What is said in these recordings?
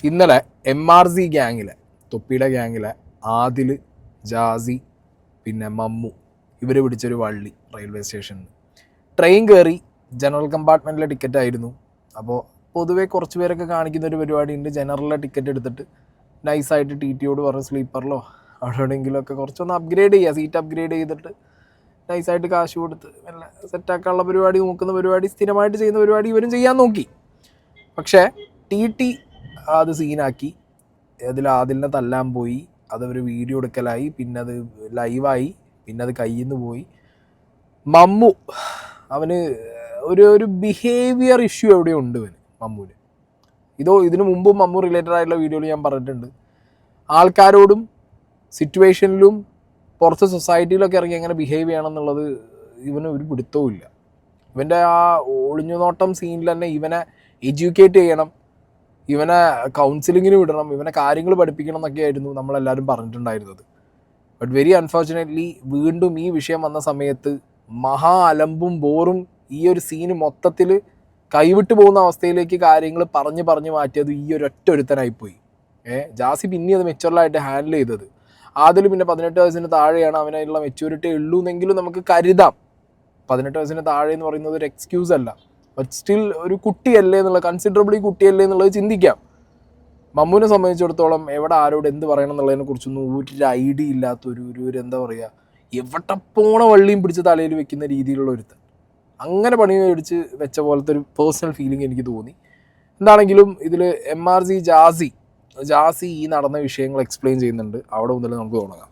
ഇന്നലെ MRZ ഗ്യാങ്ങിലെ തൊപ്പിയുടെ ഗ്യാങ്ങിലെ ആദിൽ, ജാസി, പിന്നെ മമ്മു ഇവർ പിടിച്ചൊരു വള്ളി റെയിൽവേ സ്റ്റേഷനിൽ ട്രെയിൻ കയറി. ജനറൽ കമ്പാർട്ട്മെൻറ്റിലെ ടിക്കറ്റ് ആയിരുന്നു. അപ്പോൾ പൊതുവേ കുറച്ച് പേരൊക്കെ കാണിക്കുന്ന ഒരു പരിപാടിയുണ്ട്. ജനറലിലെ ടിക്കറ്റ് എടുത്തിട്ട് നൈസായിട്ട് TTയോട് പറഞ്ഞ് സ്ലീപ്പറിലോ അവിടെ എവിടെയെങ്കിലുമൊക്കെ കുറച്ചൊന്ന് അപ്ഗ്രേഡ് ചെയ്യുക, സീറ്റ് അപ്ഗ്രേഡ് ചെയ്തിട്ട് നൈസായിട്ട് കാശ് കൊടുത്ത് നല്ല സെറ്റാക്കാനുള്ള പരിപാടി നോക്കുന്ന പരിപാടി, സ്ഥിരമായിട്ട് ചെയ്യുന്ന പരിപാടി ഇവരും ചെയ്യാൻ നോക്കി. പക്ഷേ TT അത് സീനാക്കി. അതിൽ ആദിലിനെ തല്ലാൻ പോയി, അതവർ വീഡിയോ എടുക്കലായി, പിന്നെ അത് ലൈവായി, പിന്നെ അത് കയ്യിൽ നിന്ന് പോയി. മമ്മു അവന് ഒരു ബിഹേവിയർ ഇഷ്യൂ എവിടെയോ ഉണ്ട് മമ്മുവിന്. ഇതിനു മുമ്പും മമ്മു റിലേറ്റഡ് ആയിട്ടുള്ള വീഡിയോയിൽ ഞാൻ പറഞ്ഞിട്ടുണ്ട്. ആൾക്കാരോടും സിറ്റുവേഷനിലും പുറത്ത് സൊസൈറ്റിയിലൊക്കെ ഇറങ്ങി എങ്ങനെ ബിഹേവ് ചെയ്യണം എന്നുള്ളത് ഇവന് ഒരു പിടുത്തവും ഇല്ല. ഇവൻ്റെ ആ ഒളിഞ്ഞുനോട്ടം സീനിൽ തന്നെ ഇവനെ എഡ്യൂക്കേറ്റ് ചെയ്യണം, ഇവനെ കൗൺസിലിങ്ങിന് വിടണം, ഇവനെ കാര്യങ്ങൾ പഠിപ്പിക്കണം എന്നൊക്കെയായിരുന്നു നമ്മളെല്ലാവരും പറഞ്ഞിട്ടുണ്ടായിരുന്നത്. ബട്ട് വെരി അൺഫോർച്ചുനേറ്റ്ലി വീണ്ടും ഈ വിഷയം വന്ന സമയത്ത് മഹാ അലമ്പും ബോറും ഈ ഒരു സീന് മൊത്തത്തിൽ കൈവിട്ട് പോകുന്ന അവസ്ഥയിലേക്ക് കാര്യങ്ങൾ പറഞ്ഞ് മാറ്റിയത് ഈ ഒരൊറ്റ ഒരുത്തനായിപ്പോയി. ജാസി പിന്നെ അത് മെച്ചുവറായിട്ട് ഹാൻഡിൽ ചെയ്തത്. അതിൽ പിന്നെ 18 വയസ്സിന് താഴെയാണ്, അവനുള്ള മെച്യൂരിറ്റി ഉള്ളൂ എന്നെങ്കിലും നമുക്ക് കരുതാം. 18 വയസ്സിന് താഴെ എന്ന് പറയുന്നത് ഒരു എക്സ്ക്യൂസ് അല്ല. ബട്ട് സ്റ്റിൽ ഒരു കുട്ടിയല്ലേ എന്നുള്ള, കൺസിഡറബിളി കുട്ടിയല്ലേ എന്നുള്ളത് ചിന്തിക്കാം. മമ്മുവിനെ സംബന്ധിച്ചിടത്തോളം എവിടെ ആരോട് എന്ത് പറയണം എന്നുള്ളതിനെ കുറിച്ചൊന്നും ഒരു ഐഡിയ ഇല്ലാത്തൊരു എന്താ പറയുക, എവിടെ പോണ വള്ളിയും പിടിച്ച് തലയിൽ വെക്കുന്ന രീതിയിലുള്ള ഒരുത്തൻ. അങ്ങനെ പണി മേടിച്ച് വെച്ച പോലത്തെ ഒരു പേഴ്സണൽ ഫീലിംഗ് എനിക്ക് തോന്നി. എന്താണെങ്കിലും ഇതിൽ MRZ ജാസി ഈ നടന്ന വിഷയങ്ങൾ എക്സ്പ്ലെയിൻ ചെയ്യുന്നുണ്ട്. അവിടെ മുതൽ നമുക്ക് തുടങ്ങാം.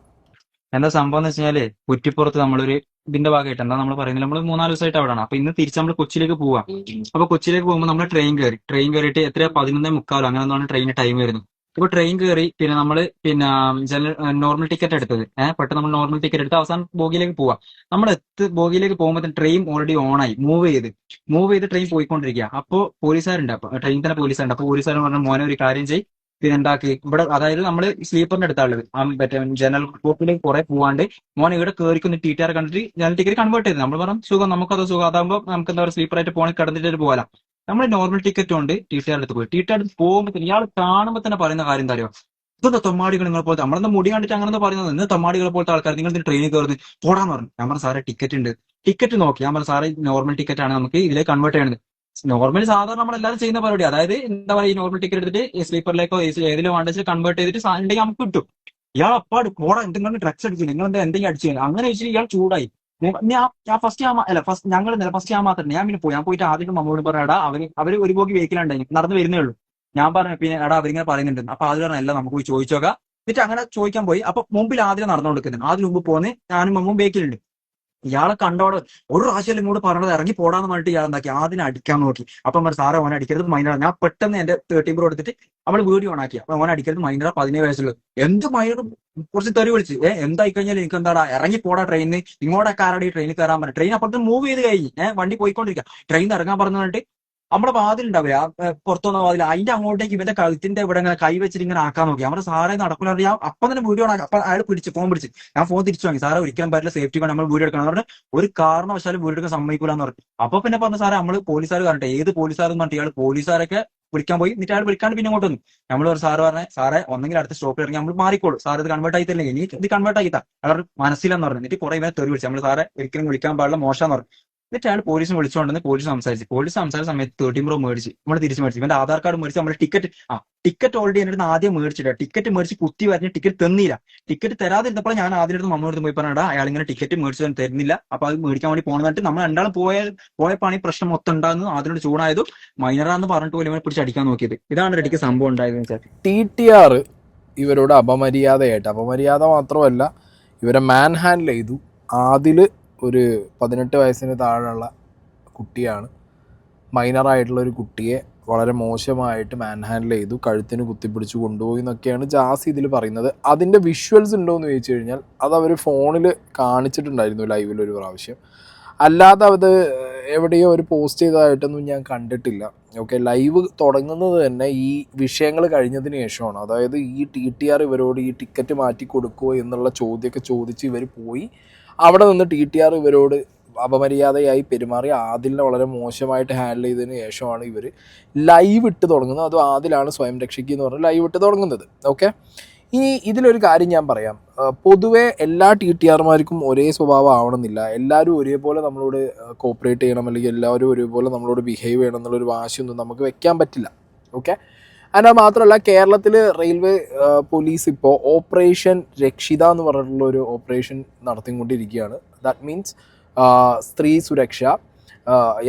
എന്താ സംഭവം എന്ന് വെച്ചാല് കുറ്റിപ്പുറത്ത് നമ്മളൊരു ഇതിന്റെ ഭാഗമായിട്ട് എന്താ നമ്മൾ പറയുന്നത്, നമ്മൾ 3-4 ദിവസമായിട്ട് അവിടെയാണ്. അപ്പൊ ഇന്ന് തിരിച്ച് നമ്മൾ കൊച്ചിയിലേക്ക് പോവാം. അപ്പൊ കൊച്ചിയിലേക്ക് പോകുമ്പോൾ നമ്മൾ ട്രെയിൻ കയറിയിട്ട് എത്രയാ 11:45 അങ്ങനെ എന്താണ് ട്രെയിൻ ടൈം വരുന്നത്. ഇപ്പൊ ട്രെയിൻ കയറി പിന്നെ നമ്മള് നോർമൽ ടിക്കറ്റ് എടുത്തത് പെട്ടെന്ന് നമ്മൾ നോർമൽ ടിക്കറ്റ് എടുത്ത് അവസാനം ബോഗിയിലേക്ക് പോവാം. നമ്മൾ ബോഗിയിലേക്ക് പോകുമ്പോൾ ട്രെയിൻ ഓൾറെഡി ഓണായി മൂവ് ചെയ്ത് ട്രെയിൻ പോയിക്കൊണ്ടിരിക്കുക. അപ്പോൾ പോലീസുകാരുണ്ട്, അപ്പൊ ട്രെയിൻ തന്നെ പോലീസുണ്ട്. അപ്പൊ പോലീസുകാരൻ പറഞ്ഞ മോനെ ഒരു കാര്യം ചെയ്യും, പിന്നെ എന്താക്കി ഇവിടെ, അതായത് നമ്മള് സ്ലീപ്പറിന്റെ അടുത്താണുള്ളത്, മറ്റേ ജനറൽ കോപ്പിലേക്ക് കുറെ പോവാണ്ട് മോനെ ഇവിടെ കയറിക്കൊന്ന് TTR കണ്ടിട്ട് ജനറൽ ടിക്കറ്റ് കൺവേർട്ട് ചെയ്ത് നമ്മൾ പറഞ്ഞു സുഖം, നമുക്കത് സുഖം, അതാകുമ്പോൾ നമുക്ക് എന്താ പറയുക സ്ലീപ്പർ ആയിട്ട് പോകണമെങ്കിൽ കിടന്നിട്ട് പോകാം. നമ്മൾ നോർമൽ ടിക്കറ്റ് കൊണ്ട് TTR അടുത്ത് പോയി. TTR അടുത്ത് പോകുമ്പോൾ ഇയാൾ കാണുമ്പോൾ തന്നെ പറയുന്ന കാര്യം എന്താ അറിയോ, ഇതെന്താ തൊമ്മാടികൾ നിങ്ങൾ പോലത്തെ, നമ്മളെന്താ മുടി കണ്ടിട്ട് അങ്ങനെ പറയുന്നത്, ഇന്ന് തൊമ്മാടികളെ പോലത്തെ ആൾക്കാർ നിങ്ങൾ ട്രെയിനിൽ കയറുന്നത് പോടാന്ന് പറഞ്ഞു. ഞാൻ പറഞ്ഞു സാറേ ടിക്കറ്റ് ഉണ്ട്, ടിക്കറ്റ് നോക്കി. ഞാൻ പറഞ്ഞു സാറേ നോർമൽ ടിക്കറ്റ് ആണ്, നമുക്ക് ഇതിലേക്ക് കൺവേർട്ട് ചെയ്യണത്. നോർമലി സാധാരണ നമ്മളെല്ലാവരും ചെയ്യുന്ന പരിപാടി, അതായത് എന്താ പറയുക, ഈ നോർമൽ ടിക്കറ്റ് എടുത്തിട്ട് സ്ലീപ്പറിലേക്കോ ഏതിലോ വേണ്ട കൺവേർട്ട് ചെയ്തിട്ട് ഉണ്ടെങ്കിൽ നമുക്ക് കിട്ടും. ഇയാൾ അപ്പാട് പോടാ, എന്തെങ്കിലും ഡ്രഗ്സ് അടിച്ചു, നിങ്ങൾ എന്താ എന്തെങ്കിലും അടിച്ചു, അങ്ങനെ വെച്ചിട്ട് ഇയാൾ ചൂടായി. ഫസ്റ്റ് ഞാൻ മാത്രമേ, ഞാൻ പിന്നെ പോയി, ഞാൻ പോയിട്ട് ആദ്യം മമ്മോട് പറയാടാ, അവര് ഒരു പോക്കി വെഹിക്കലുണ്ടായി നടന്ന് വരുന്നേ ഉള്ളൂ. ഞാൻ പറഞ്ഞു പിന്നെ എടാ അവരിങ്ങനെ പറയുന്നുണ്ട്. അപ്പൊ ആദ്യം പറഞ്ഞ എല്ലാം നമുക്ക് പോയി ചോദിച്ചോക്കാം. എന്നിട്ട് അങ്ങനെ ചോദിക്കാൻ പോയി. അപ്പൊ മുമ്പിൽ ആദ്യം നടന്നുകൊടുക്കുന്നുണ്ട്, ആദ്യം മുമ്പ് പോന്ന് ഞാനും മമ്മും ബേക്കിലുണ്ട്. ഇയാളെ കണ്ടോടെ ഒരു പ്രാവശ്യം ഇങ്ങോട്ട് പറഞ്ഞത് ഇറങ്ങി പോടാന്ന് പറഞ്ഞിട്ട് ഇയാൾ എന്താക്കി ആദ്യം അടിക്കാൻ നോക്കി. അപ്പൊ പറഞ്ഞു സാറെ ഓനെ അടിക്കരുത് മൈനർ. ഞാൻ പെട്ടെന്ന് എന്റെ 13 പ്രോ എടുത്തിട്ട് നമ്മൾ വീഡിയോ ഓൺ ആക്കി. അപ്പൊ ഓനെ അടിക്കരുത് മൈനർ, 17 വയസ്സുള്ളത്. എന്ത് മൈനർ കുറച്ച് തെറി വിളിച്ച് എന്തായി കഴിഞ്ഞാൽ എനിക്ക് എന്താടാ ഇറങ്ങി പോടാ ട്രെയിനിന്, ഇങ്ങോട്ടൊക്കെ ആരുടെ ട്രെയിനിൽ കയറാൻ പറഞ്ഞു. ട്രെയിൻ അപ്പുറത്ത് മൂവ് ചെയ്ത് കഴിഞ്ഞ് വണ്ടി പോയിക്കൊണ്ടിരിക്കുക. ട്രെയിൻ ഇറങ്ങാൻ പറഞ്ഞു പറഞ്ഞിട്ട് നമ്മുടെ വാതിലുണ്ടാവില്ല, പുറത്തുനിന്ന വാതിൽ, അതിന്റെ അങ്ങോട്ടേക്ക് ഇവന്റെ കഴുത്തിന്റെ ഇവിടെ ഇങ്ങനെ കൈ വെച്ചിട്ട് ഇങ്ങനെ ആക്കാൻ നോക്കി. നമ്മുടെ സാറെ നടക്കില്ല. ഞാൻ അപ്പം തന്നെ വീഡിയോ ആണ്. അപ്പൊ അയാൾ ഫോൺ പിടിച്ച് ഞാൻ ഫോൺ തിരിച്ചു വാങ്ങി. സാറെ ഒരിക്കലും പറ്റില്ല, സേഫ്റ്റി വേണം, നമ്മൾ വീഡിയോ എടുക്കണം പറഞ്ഞ് ഒരു കാരണവശാലും വീഡിയോ എടുക്കാൻ സമ്മതിക്കൂലെന്ന് പറഞ്ഞു. അപ്പൊ പിന്നെ പറഞ്ഞു സാറേ നമ്മൾ പോലീസുകാർ പറഞ്ഞിട്ട്, ഏത് പോലീസുകാരെന്ന് പറഞ്ഞിട്ട് ഇയാൾ പോലീസുകാരൊക്കെ വിളിക്കാൻ പോയി. എന്നിട്ട് അയാൾ വിളിക്കാണ്ട് പിന്നെ ഇങ്ങോട്ട് വന്നു. നമ്മൾ ഒരു സാറ് പറഞ്ഞ സാറെ ഒന്നെങ്കിൽ അടുത്ത സ്റ്റോപ്പിൽ ഇറങ്ങി നമ്മൾ മാറിക്കോളൂ, സാർ ഇത് കൺവേർട്ട് ആയി തന്നെ, ഇനി ഇത് കൺവേർട്ട് ആക്കിത്താ അവർ മനസ്സിലെന്ന് പറഞ്ഞു. എന്നിട്ട് കുറെ പേരെ തെറി വിളിച്ചു. നമ്മൾ സാറെ ഒരിക്കലും വിളിക്കാൻ പാടില്ല, മോശമെന്ന് പറഞ്ഞു. എന്നിട്ട് അയാൾ പോലീസിനെ വിളിച്ചുകൊണ്ടെന്ന് പോലീസ് സംസാരിച്ച സമയത്ത് 13 പ്രോ മേടിച്ച് നമ്മൾ തിരിച്ചു മേടിച്ചു. ഇവന്റെ ആധാർ കാർഡ് മേടിച്ച് നമ്മൾ ടിക്കറ്റ് ഓൾറെഡി എൻ്റെ അടുത്ത് ആദ്യം മേടിച്ചില്ല. ടിക്കറ്റ് മേടിച്ച് കുത്തി വരഞ്ഞ് ടിക്കറ്റ് തന്നില്ല. ടിക്കറ്റ് തരാതിരുന്നപ്പോൾ ഞാൻ ആദ്യം അടുത്ത് മമ്മോട് പോയി പറഞ്ഞാ അയാൾ ഇങ്ങനെ ടിക്കറ്റ് മേടിച്ചു തരുന്നില്ല, അപ്പൊ അത് മേടിക്കാൻ വേണ്ടി പോകണമെന്നിട്ട് നമ്മൾ രണ്ടാളും പോയപ്പാണ് ഈ പ്രശ്നം മൊത്തം ഉണ്ടാകുന്നത്. അതിനോട് ചൂടായതും മൈനറാന്ന് പറഞ്ഞിട്ട് പോലും ഇവനെ പിടിച്ച് അടിക്കാൻ നോക്കിയത്. ഇതാണ് ഇടയ്ക്ക് സംഭവം ഉണ്ടായതെന്ന് വെച്ചാൽ TTR ഇവരോട് അപമര്യാദ മാത്രമല്ല, ഇവരെ മാൻ ഹാൻഡിൽ ചെയ്തു. അതിൽ ഒരു 18 വയസ്സിന് താഴെയുള്ള കുട്ടിയാണ്, മൈനറായിട്ടുള്ളൊരു കുട്ടിയെ വളരെ മോശമായിട്ട് മാൻ ഹാൻഡിൽ ചെയ്തു, കഴുത്തിന് കുത്തിപ്പിടിച്ച് കൊണ്ടുപോയി എന്നൊക്കെയാണ് ജാസി ഇതിൽ പറയുന്നത്. അതിൻ്റെ വിഷ്വൽസ് ഉണ്ടോ എന്ന് ചോദിച്ചു കഴിഞ്ഞാൽ അത് അവർ ഫോണിൽ കാണിച്ചിട്ടുണ്ടായിരുന്നു ലൈവിൽ ഒരു പ്രാവശ്യം. അല്ലാതെ അത് എവിടെയോ ഒരു പോസ്റ്റ് ചെയ്തതായിട്ടൊന്നും ഞാൻ കണ്ടിട്ടില്ല. ഓക്കെ, ലൈവ് തുടങ്ങുന്നത് തന്നെ ഈ വിഷയങ്ങൾ കഴിഞ്ഞതിന് ശേഷമാണ്. അതായത് ഈ TTR ഇവരോട് ഈ ടിക്കറ്റ് മാറ്റി കൊടുക്കുമോ എന്നുള്ള ചോദ്യമൊക്കെ ചോദിച്ച് ഇവർ പോയി. അവിടെ നിന്ന് TTR ഇവരോട് അപമര്യാദയായി പെരുമാറി ആദിലിനെ വളരെ മോശമായിട്ട് ഹാൻഡിൽ ചെയ്തതിന് ശേഷമാണ് ഇവർ ലൈവ് ഇട്ട് തുടങ്ങുന്നത്. അതും ആദിലാണ് സ്വയം രക്ഷയ്ക്ക് എന്ന് പറഞ്ഞ് ലൈവ് ഇട്ട് തുടങ്ങുന്നത്. ഓക്കെ, ഇനി ഇതിലൊരു കാര്യം ഞാൻ പറയാം. പൊതുവെ എല്ലാ TTRമാർക്കും ഒരേ സ്വഭാവം ആവണമെന്നില്ല. എല്ലാവരും ഒരേപോലെ നമ്മളോട് കോപ്പറേറ്റ് ചെയ്യണം, അല്ലെങ്കിൽ എല്ലാവരും ഒരേപോലെ നമ്മളോട് ബിഹേവ് ചെയ്യണം എന്നുള്ളൊരു വാശിയൊന്നും നമുക്ക് വെക്കാൻ പറ്റില്ല. ഓക്കെ, അത് മാത്രമല്ല, കേരളത്തിൽ റെയിൽവേ പോലീസ് ഇപ്പോൾ ഓപ്പറേഷൻ രക്ഷിത എന്ന് പറഞ്ഞിട്ടുള്ളൊരു ഓപ്പറേഷൻ നടത്തിക്കൊണ്ടിരിക്കുകയാണ്. ദാറ്റ് മീൻസ് സ്ത്രീ സുരക്ഷ,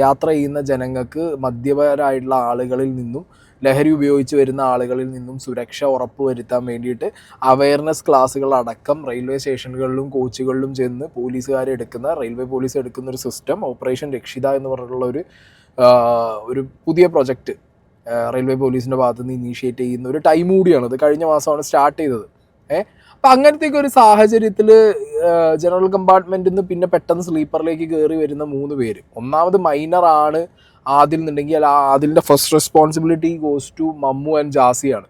യാത്ര ചെയ്യുന്ന ജനങ്ങൾക്ക് മദ്യപരായിട്ടുള്ള ആളുകളിൽ നിന്നും ലഹരി ഉപയോഗിച്ച് വരുന്ന ആളുകളിൽ നിന്നും സുരക്ഷ ഉറപ്പുവരുത്താൻ വേണ്ടിയിട്ട് അവയർനെസ് ക്ലാസ്സുകളടക്കം റെയിൽവേ സ്റ്റേഷനുകളിലും കോച്ചുകളിലും ചെന്ന് റെയിൽവേ പോലീസ് എടുക്കുന്ന ഒരു സിസ്റ്റം ഓപ്പറേഷൻ രക്ഷിത എന്ന് പറഞ്ഞിട്ടുള്ള ഒരു പുതിയ പ്രൊജക്റ്റ് റെയിൽവേ പോലീസിൻ്റെ ഭാഗത്ത് നിന്ന് ഇനീഷ്യേറ്റ് ചെയ്യുന്ന ഒരു ടൈം കൂടിയാണ്. അത് കഴിഞ്ഞ മാസമാണ് സ്റ്റാർട്ട് ചെയ്തത്. അപ്പം അങ്ങനത്തേക്ക് ഒരു സാഹചര്യത്തിൽ ജനറൽ കമ്പാർട്ട്മെൻറ്റിൽ നിന്ന് പിന്നെ പെട്ടെന്ന് സ്ലീപ്പറിലേക്ക് കയറി വരുന്ന 3 പേര്, ഒന്നാമത് മൈനറാണ് ആദിൽ എന്നുണ്ടെങ്കിൽ ആദിലിൻ്റെ first responsibility goes to Mammu and ജാസിയാണ്.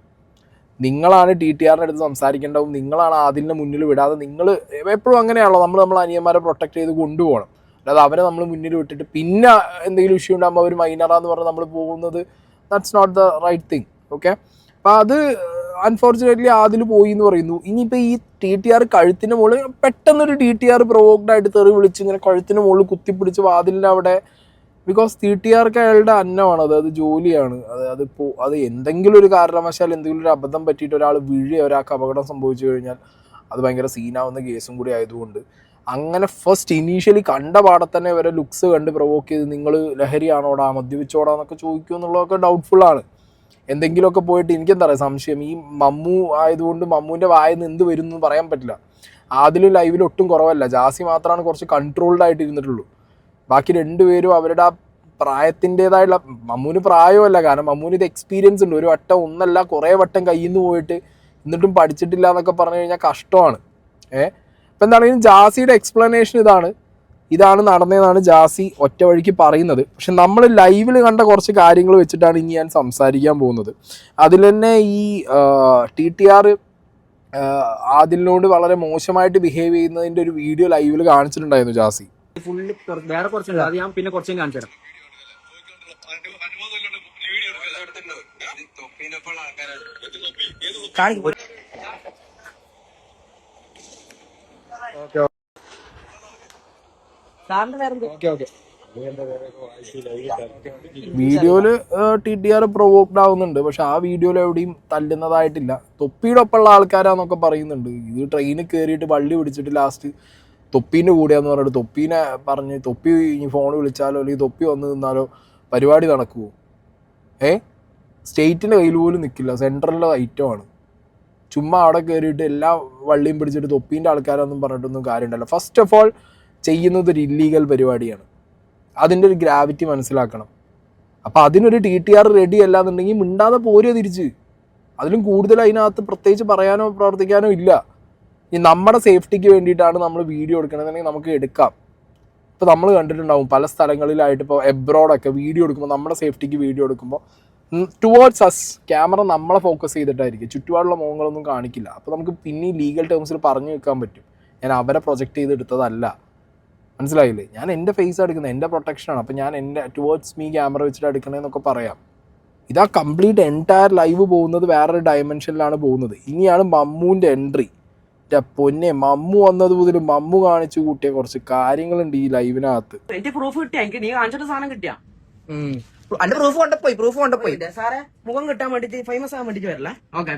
നിങ്ങളാണ് TTRൻ്റെ അടുത്ത് സംസാരിക്കേണ്ടതും, നിങ്ങളാണ് ആദിലിനെ മുന്നിൽ വിടാതെ. നിങ്ങൾ എപ്പോഴും അങ്ങനെയാണല്ലോ, നമ്മളെ അനിയന്മാരെ പ്രൊട്ടക്ട് ചെയ്ത് കൊണ്ടുപോകണം. അല്ലാതെ അവരെ നമ്മൾ മുന്നിൽ വിട്ടിട്ട് പിന്നെ എന്തെങ്കിലും ഇഷ്യൂ ഉണ്ടാകുമ്പോൾ അവർ മൈനറാന്ന് പറഞ്ഞ് നമ്മൾ പോകുന്നത് that's not the right thing. Okay, അപ്പോൾ അത് അൺഫോർച്ചുനേറ്റ്ലി അതിൽ പോയി എന്ന് പറയുന്നു. ഇനിയിപ്പോൾ ഈ TTR കഴുത്തിന് മുകളിൽ പെട്ടെന്നൊരു TTR പ്രൊവോക്ഡ് ആയിട്ട് തെറി വിളിച്ച് ഇങ്ങനെ കഴുത്തിന് മുകളിൽ കുത്തിപ്പിടിച്ച് വാതിലിൻ്റെ അവിടെ, ബിക്കോസ് TTRക്ക് അയാളുടെ അന്നമാണ്, അത് ജോലിയാണ്. അത് എന്തെങ്കിലും ഒരു കാരണവശാൽ എന്തെങ്കിലും ഒരു അബദ്ധം പറ്റിയിട്ട് ഒരാൾ ഒരാൾക്ക് അപകടം സംഭവിച്ചു കഴിഞ്ഞാൽ അത് ഭയങ്കര സീനാവുന്ന കേസും കൂടി ആയതുകൊണ്ട് അങ്ങനെ ഫസ്റ്റ് ഇനീഷ്യലി കണ്ട പാടെ തന്നെ ഇവരെ ലുക്സ് കണ്ട് പ്രൊവോക്ക് ചെയ്ത് നിങ്ങൾ ലഹരിയാണോടാ മദ്യപിച്ചോടാന്നൊക്കെ ചോദിക്കുമെന്നുള്ളതൊക്കെ ഡൗട്ട്ഫുള്ളാണ്. എന്തെങ്കിലുമൊക്കെ പോയിട്ട് എനിക്കെന്താ പറയുക സംശയം, ഈ മമ്മു ആയതുകൊണ്ട് മമ്മുവിൻ്റെ വായിൽ നിന്ന് എന്ത് വരും എന്ന് പറയാൻ പറ്റില്ല. അതിലും ലൈവിൽ ഒട്ടും കുറവല്ല, ജാസി മാത്രമാണ് കുറച്ച് കൺട്രോൾഡ് ആയിട്ട് ഇരുന്നിട്ടുള്ളൂ. ബാക്കി 2 പേരും അവരുടെ ആ പ്രായത്തിൻ്റെതായുള്ള, മമ്മൂന് പ്രായമല്ല, കാരണം മമ്മൂന് ഇത് എക്സ്പീരിയൻസ് ഉണ്ട്. ഒരു വട്ടം ഒന്നല്ല കുറേ വട്ടം കയ്യിൽ നിന്ന് പോയിട്ട് എന്നിട്ടും പഠിച്ചിട്ടില്ല എന്നൊക്കെ പറഞ്ഞു കഴിഞ്ഞാൽ കഷ്ടമാണ്. ഇപ്പം എന്താണെങ്കിലും ജാസിയുടെ എക്സ്പ്ലനേഷൻ ഇതാണ് നടന്നതെന്നാണ് ജാസി ഒറ്റ വഴിക്ക് പറയുന്നത്. പക്ഷെ നമ്മൾ ലൈവിൽ കണ്ട കുറച്ച് കാര്യങ്ങൾ വെച്ചിട്ടാണ് ഇനി ഞാൻ സംസാരിക്കാൻ പോകുന്നത്. അതിൽ തന്നെ ഈ TTR ആദിലിനോട് വളരെ മോശമായിട്ട് ബിഹേവ് ചെയ്യുന്നതിൻ്റെ ഒരു വീഡിയോ ലൈവിൽ കാണിച്ചിട്ടുണ്ടായിരുന്നു ജാസി. ഫുള്ള് വേറെ കുറച്ചുണ്ട്, അത് ഞാൻ പിന്നെ കുറച്ചും കാണിച്ചു തരാം. വീഡിയോയില് TTR പ്രൊവോക്ഡ് ആവുന്നുണ്ട്, പക്ഷെ ആ വീഡിയോയിൽ എവിടെയും തല്ലുന്നതായിട്ടില്ല. തൊപ്പിയുടെ ഒപ്പമുള്ള ആൾക്കാരാന്നൊക്കെ പറയുന്നുണ്ട്. ഇത് ട്രെയിനിൽ കയറിയിട്ട് വള്ളി പിടിച്ചിട്ട് ലാസ്റ്റ് തൊപ്പീൻ്റെ കൂടെയാന്ന് പറഞ്ഞിട്ട് തൊപ്പീനെ പറഞ്ഞ് തൊപ്പി ഇനി ഫോൺ വിളിച്ചാലോ അല്ലെങ്കിൽ തൊപ്പി വന്ന് നിന്നാലോ പരിപാടി നടക്കുമോ? സ്റ്റേറ്റിൻ്റെ കയ്യിൽ പോലും നിൽക്കില്ല, സെൻട്രലിലെ ഐറ്റമാണ്. ചുമ്മാ അവിടെ കയറിയിട്ട് എല്ലാ വള്ളിയും പിടിച്ചിട്ട് തൊപ്പീൻ്റെ ആൾക്കാരൊന്നും പറഞ്ഞിട്ടൊന്നും കാര്യമുണ്ടല്ലോ. ഫസ്റ്റ് ഓഫ് ഓൾ ചെയ്യുന്നത് ഒരു ഇല്ലീഗൽ പരിപാടിയാണ്, അതിൻ്റെ ഒരു ഗ്രാവിറ്റി മനസ്സിലാക്കണം. അപ്പോൾ അതിനൊരു TTR റെഡി അല്ല എന്നുണ്ടെങ്കിൽ മിണ്ടാതെ പോരുക തിരിച്ച്. അതിലും കൂടുതൽ അതിനകത്ത് പ്രത്യേകിച്ച് പറയാനോ പ്രവർത്തിക്കാനോ ഇല്ല. ഈ നമ്മുടെ സേഫ്റ്റിക്ക് വേണ്ടിയിട്ടാണ് നമ്മൾ വീഡിയോ എടുക്കണമെന്നുണ്ടെങ്കിൽ നമുക്ക് എടുക്കാം. ഇപ്പോൾ നമ്മൾ കണ്ടിട്ടുണ്ടാവും പല സ്ഥലങ്ങളിലായിട്ട്, ഇപ്പോൾ എബ്രോഡൊക്കെ വീഡിയോ എടുക്കുമ്പോൾ നമ്മുടെ സേഫ്റ്റിക്ക് വീഡിയോ എടുക്കുമ്പോൾ ടുവേർഡ്സ് അസ് ക്യാമറ നമ്മളെ ഫോക്കസ് ചെയ്തിട്ടായിരിക്കും, ചുറ്റുപാടുള്ള മുഖങ്ങളൊന്നും കാണിക്കില്ല. അപ്പോൾ നമുക്ക് പിന്നെ ലീഗൽ ടേംസിൽ പറഞ്ഞു വെക്കാൻ പറ്റും, ഞാൻ അവരെ പ്രൊജക്റ്റ് ചെയ്തെടുത്തതല്ല. മനസ്സിലായില്ലേ? ഞാൻ എൻ്റെ ഫേസ് എടുക്കുന്നത്, എൻ്റെ പ്രൊട്ടക്ഷനാണ്. അപ്പോൾ ഞാൻ എൻ്റെ ടുവേർഡ്സ് മീ ക്യാമറ വെച്ചിട്ട് എടുക്കണമെന്നൊക്കെ പറയാം. ഇതാ കംപ്ലീറ്റ് എൻറ്റയർ ലൈവ് പോകുന്നത് വേറൊരു ഡയമെൻഷനിലാണ് പോകുന്നത്. ഇനിയാണ് മമ്മൂൻ്റെ എൻട്രി. പൊന്നെ, മമ്മു വന്നത് മുതൽ മമ്മു കാണിച്ചു കൂട്ടിയ കുറച്ച് കാര്യങ്ങളുണ്ട് ഈ ലൈവിനകത്ത്. എന്റെ പ്രൂഫ് കിട്ടിയ എനിക്ക് നീ കാണിച്ചിട്ട് സാധനം കിട്ടിയ അന്റെ പ്രൂഫ് കൊണ്ടപ്പോയി സാറേ മുഖം കിട്ടാൻ വേണ്ടിട്ട് ഫേമസ് ആവാൻ വേണ്ടിട്ട് വരല്ലേ? ഓക്കെ